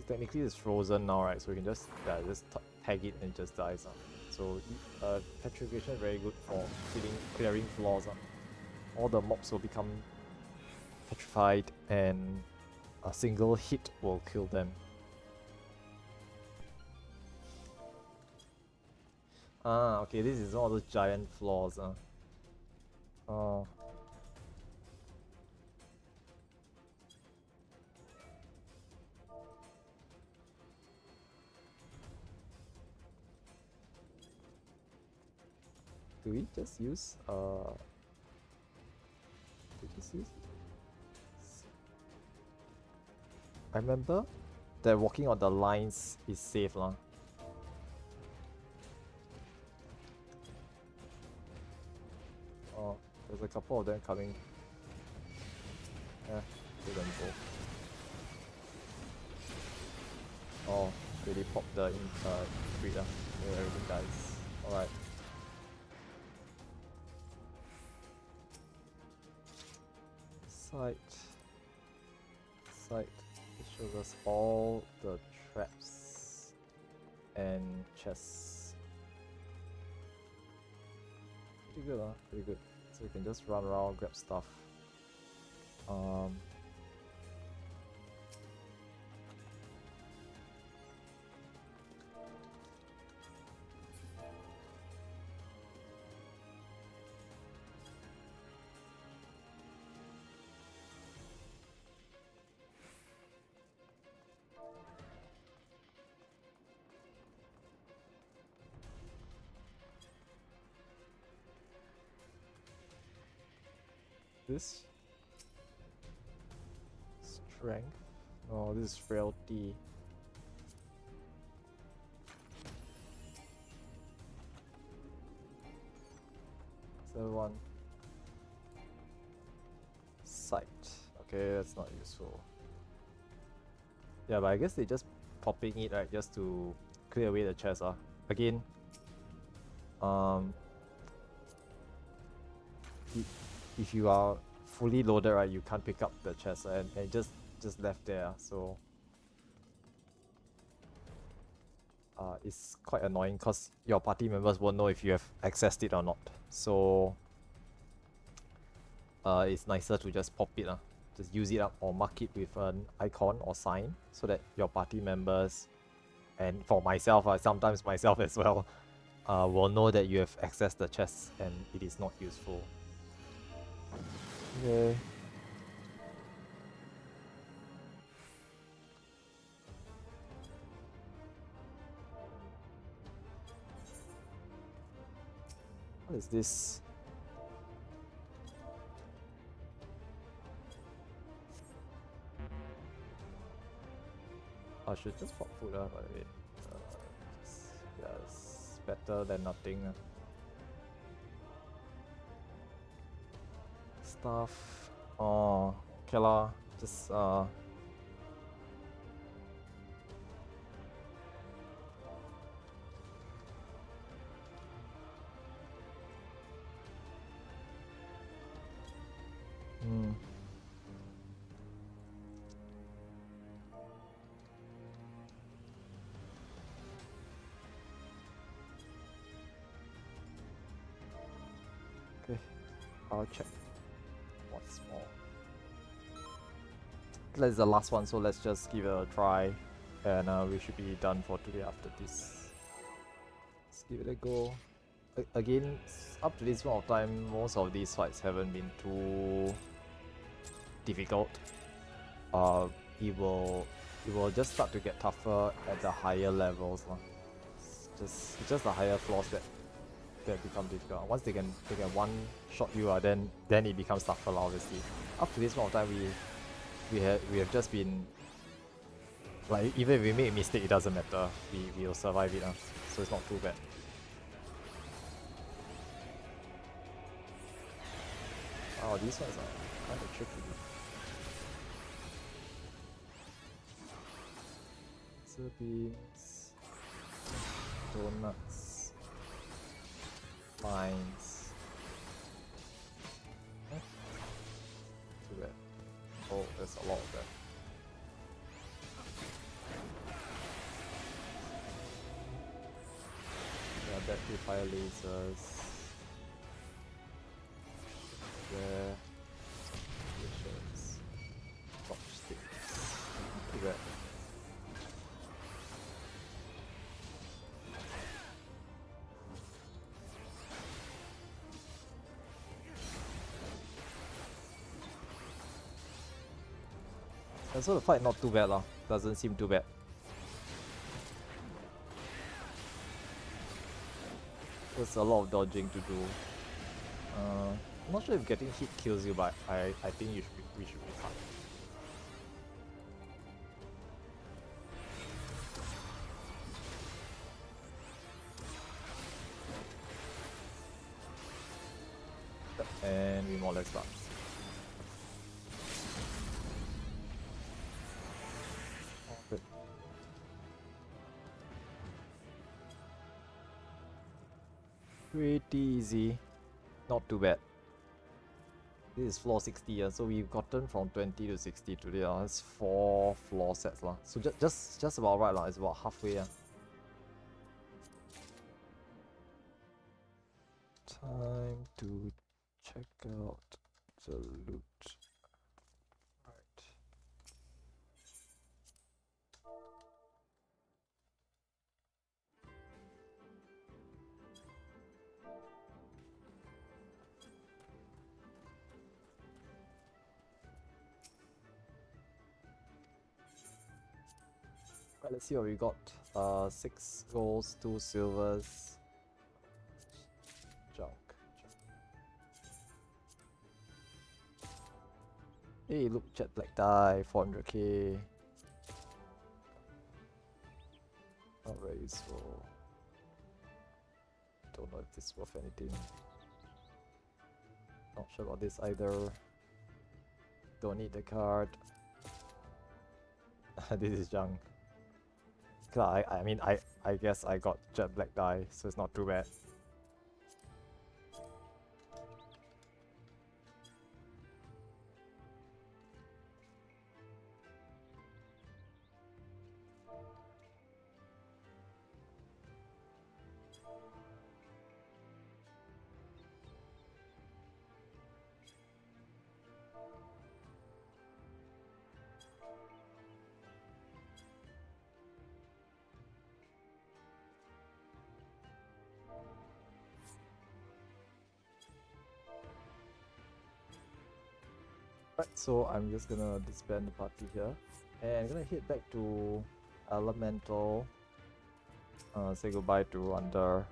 Technically it's frozen now, right? So we can just tag it and it just dies. So petrification is very good for clearing floors. All the mobs will become petrified and a single hit will kill them. Okay, this is one of those giant floors. Oh. Do we just use I remember that walking on the lines is safe lah. Oh, there's a couple of them coming. Kill them both. Oh, really popped the grid everything dies. Alright. Site. It shows us all the traps and chests. Pretty good, pretty good. So you can just run around, grab stuff. This strength. Oh, this is frailty. So one sight. Okay, that's not useful. Yeah, but I guess they just popping it right just to clear away the chest. Again, if you are fully loaded, right, you can't pick up the chest and just left there. So it's quite annoying because your party members won't know if you have accessed it or not. So it's nicer to just pop it. Just use it up or mark it with an icon or sign so that your party members and for myself, sometimes myself as well, will know that you have accessed the chest and it is not useful. Okay. What is this? I should just pop food by the way. Yes, better than nothing. Stuff. Oh, okay lah. Just Okay, I'll check what's more. That's the last one, so let's just give it a try, and we should be done for today after this. Let's give it a go. Again, up to this point of time, most of these fights haven't been too difficult. It will just start to get tougher at the higher levels. It's just the higher floors that become difficult. Once they can one shot you, then it becomes tougher, obviously. Up to this point of time, we have just been like, even if we make a mistake, it doesn't matter. We will survive it, so it's not too bad. Oh, these ones are kind of tricky. Laser beams, donuts, mines. Too bad. Oh, there's a lot of them. Yeah, battery fire lasers. There. Visions. Torch sticks. Too bad. And so the fight not too bad lah. Doesn't seem too bad. There's a lot of dodging to do. I'm not sure if getting hit kills you, but I think we should be fine. And we more or less done. Good. Pretty easy. Not too bad. This is floor 60, so we've gotten from 20 to 60 today. That's 4 floor sets. So just about right. It's about halfway. Time to check out the loot. Right. Right, let's see what we got. 6 golds, 2 silvers. Junk. Hey, look, jet black die, 400k. Not very useful. Don't know if this is worth anything. Not sure about this either. Don't need the card. This is junk. I mean, I guess I got jet black die, so it's not too bad. Right, so I'm just gonna disband the party here, and I'm gonna head back to Elemental. Say goodbye to Under.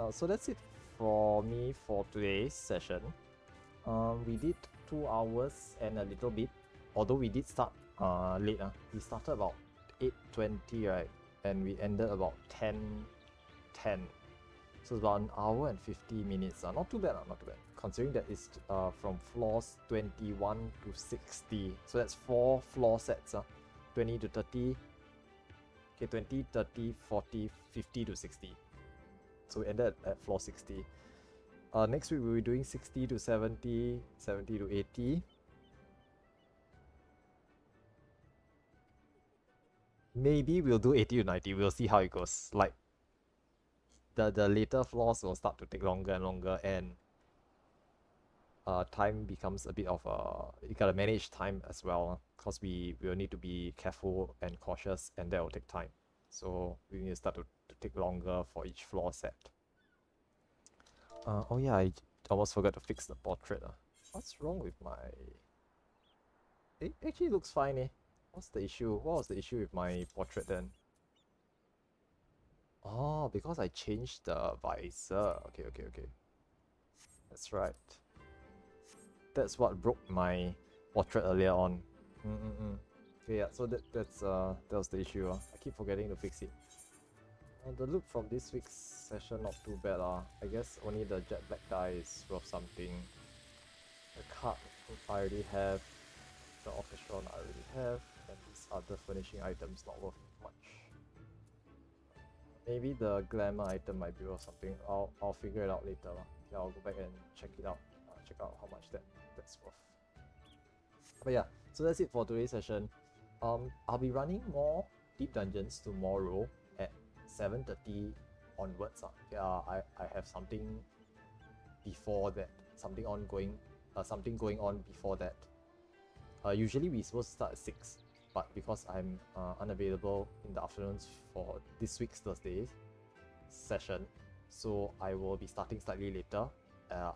So that's it for me for today's session. We did 2 hours and a little bit, although we did start late. We started about 8:20, right? And we ended about 10:10. So it's about an hour and 50 minutes. Not too bad, not too bad. Considering that it's from floors 21 to 60. So that's 4 floor sets. 20 to 30. Okay, 20, 30, 40, 50 to 60. So we ended at floor 60. Next week we'll be doing 60 to 70, 70 to 80. Maybe we'll do 80 to 90. We'll see how it goes. Like the later floors will start to take longer and longer, and time becomes a bit of you gotta manage time as well, because we will need to be careful and cautious, and that will take time. So we need to start to take longer for each floor set. Oh yeah, I almost forgot to fix the portrait. What's wrong with my... It actually looks fine, eh? What's the issue? What was the issue with my portrait then? Oh, because I changed the visor. Okay. That's right. That's what broke my portrait earlier on. Okay, yeah, so that was the issue. I keep forgetting to fix it. The loot from this week's session not too bad. I guess only the jet black dye is worth something. The card I already have. The orchestron I already have. And these other furnishing items not worth much. Maybe the glamour item might be worth something. I'll figure it out later. Yeah, I'll go back and check it out. Check out how much that's worth. But yeah, so that's it for today's session. I'll be running more deep dungeons tomorrow at 7:30 onwards. I have something before that, something going on before that. Usually we're supposed to start at 6, but because I'm unavailable in the afternoons for this week's Thursday session, so I will be starting slightly later.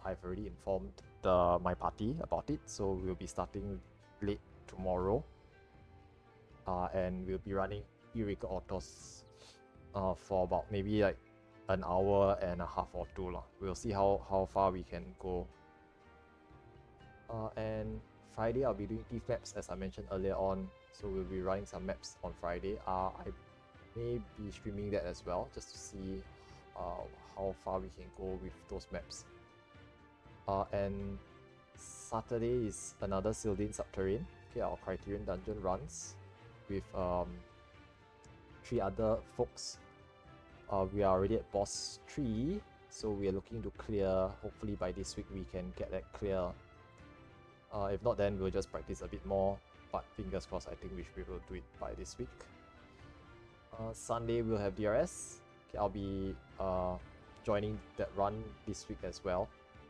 I've already informed my party about it, so we'll be starting late tomorrow. And we'll be running Eureka Autos for about maybe like an hour and a half or two. We'll see how far we can go. And Friday I'll be doing thief maps, as I mentioned earlier on, so we'll be running some maps on Friday. I may be streaming that as well, just to see how far we can go with those maps. And Saturday is another Sildin Subterrane. Okay, our Criterion dungeon runs with 3 other folks. We are already at boss 3, so we are looking to clear. Hopefully by this week we can get that clear. If not, then we'll just practice a bit more, but fingers crossed, I think we should be able to do it by this week. Sunday we'll have DRS. Okay, I'll be joining that run this week as well.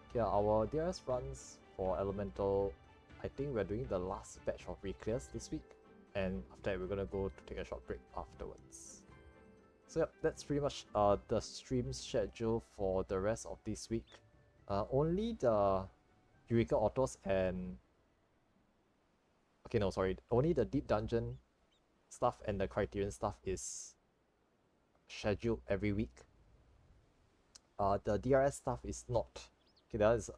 Okay, our DRS runs for Elemental, I think we're doing the last batch of reclears this week, and after that we're gonna go to take a short break afterwards. So yep, that's pretty much the stream schedule for the rest of this week. Only the Eureka Autos and... Okay, no, sorry. Only the Deep Dungeon stuff and the Criterion stuff is scheduled every week. The DRS stuff is not. Okay, that is,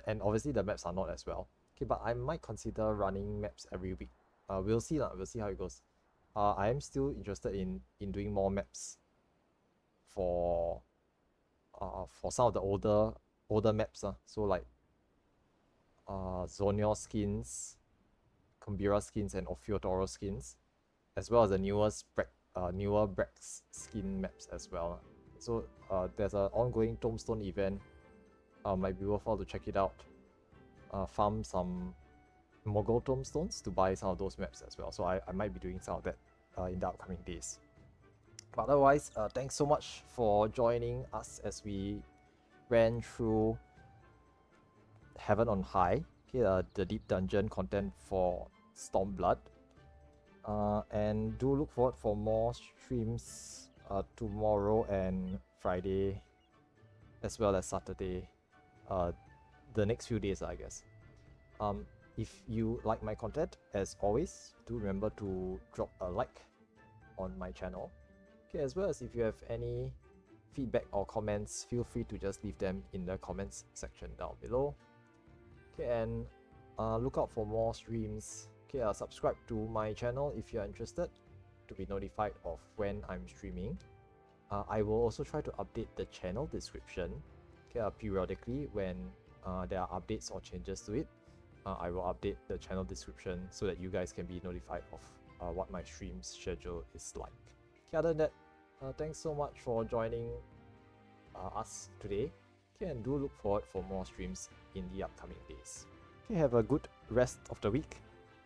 and obviously the maps are not as well. Okay, but I might consider running maps every week. We'll see lah. We'll see how it goes. I am still interested in doing more maps for some of the older maps. So like Zonior skins, Kumbira skins, and Ophiotoro skins, as well as the newer Brex skin maps as well. So there's an ongoing Tombstone event. Might be worthwhile to check it out. Farm some Mogul Tombstones to buy some of those maps as well. So I might be doing some of that in the upcoming days. But otherwise, thanks so much for joining us as we ran through Heaven on High, okay, the deep dungeon content for Stormblood. And do look forward for more streams tomorrow and Friday, as well as Saturday. the next few days, I guess. If you like my content, as always, do remember to drop a like on my channel. Okay, as well as if you have any feedback or comments, feel free to just leave them in the comments section down below. Okay, and look out for more streams. Okay, subscribe to my channel if you're interested to be notified of when I'm streaming. I will also try to update the channel description periodically when there are updates or changes to it. I will update the channel description so that you guys can be notified of what my stream schedule is like. Okay, other than that, thanks so much for joining us today. Okay, and do look forward for more streams in the upcoming days. Okay, have a good rest of the week.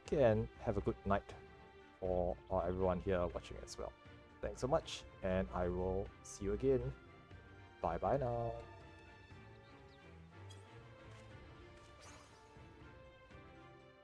Okay, and have a good night for everyone here watching as well. Thanks so much, and I will see you again. Bye bye now.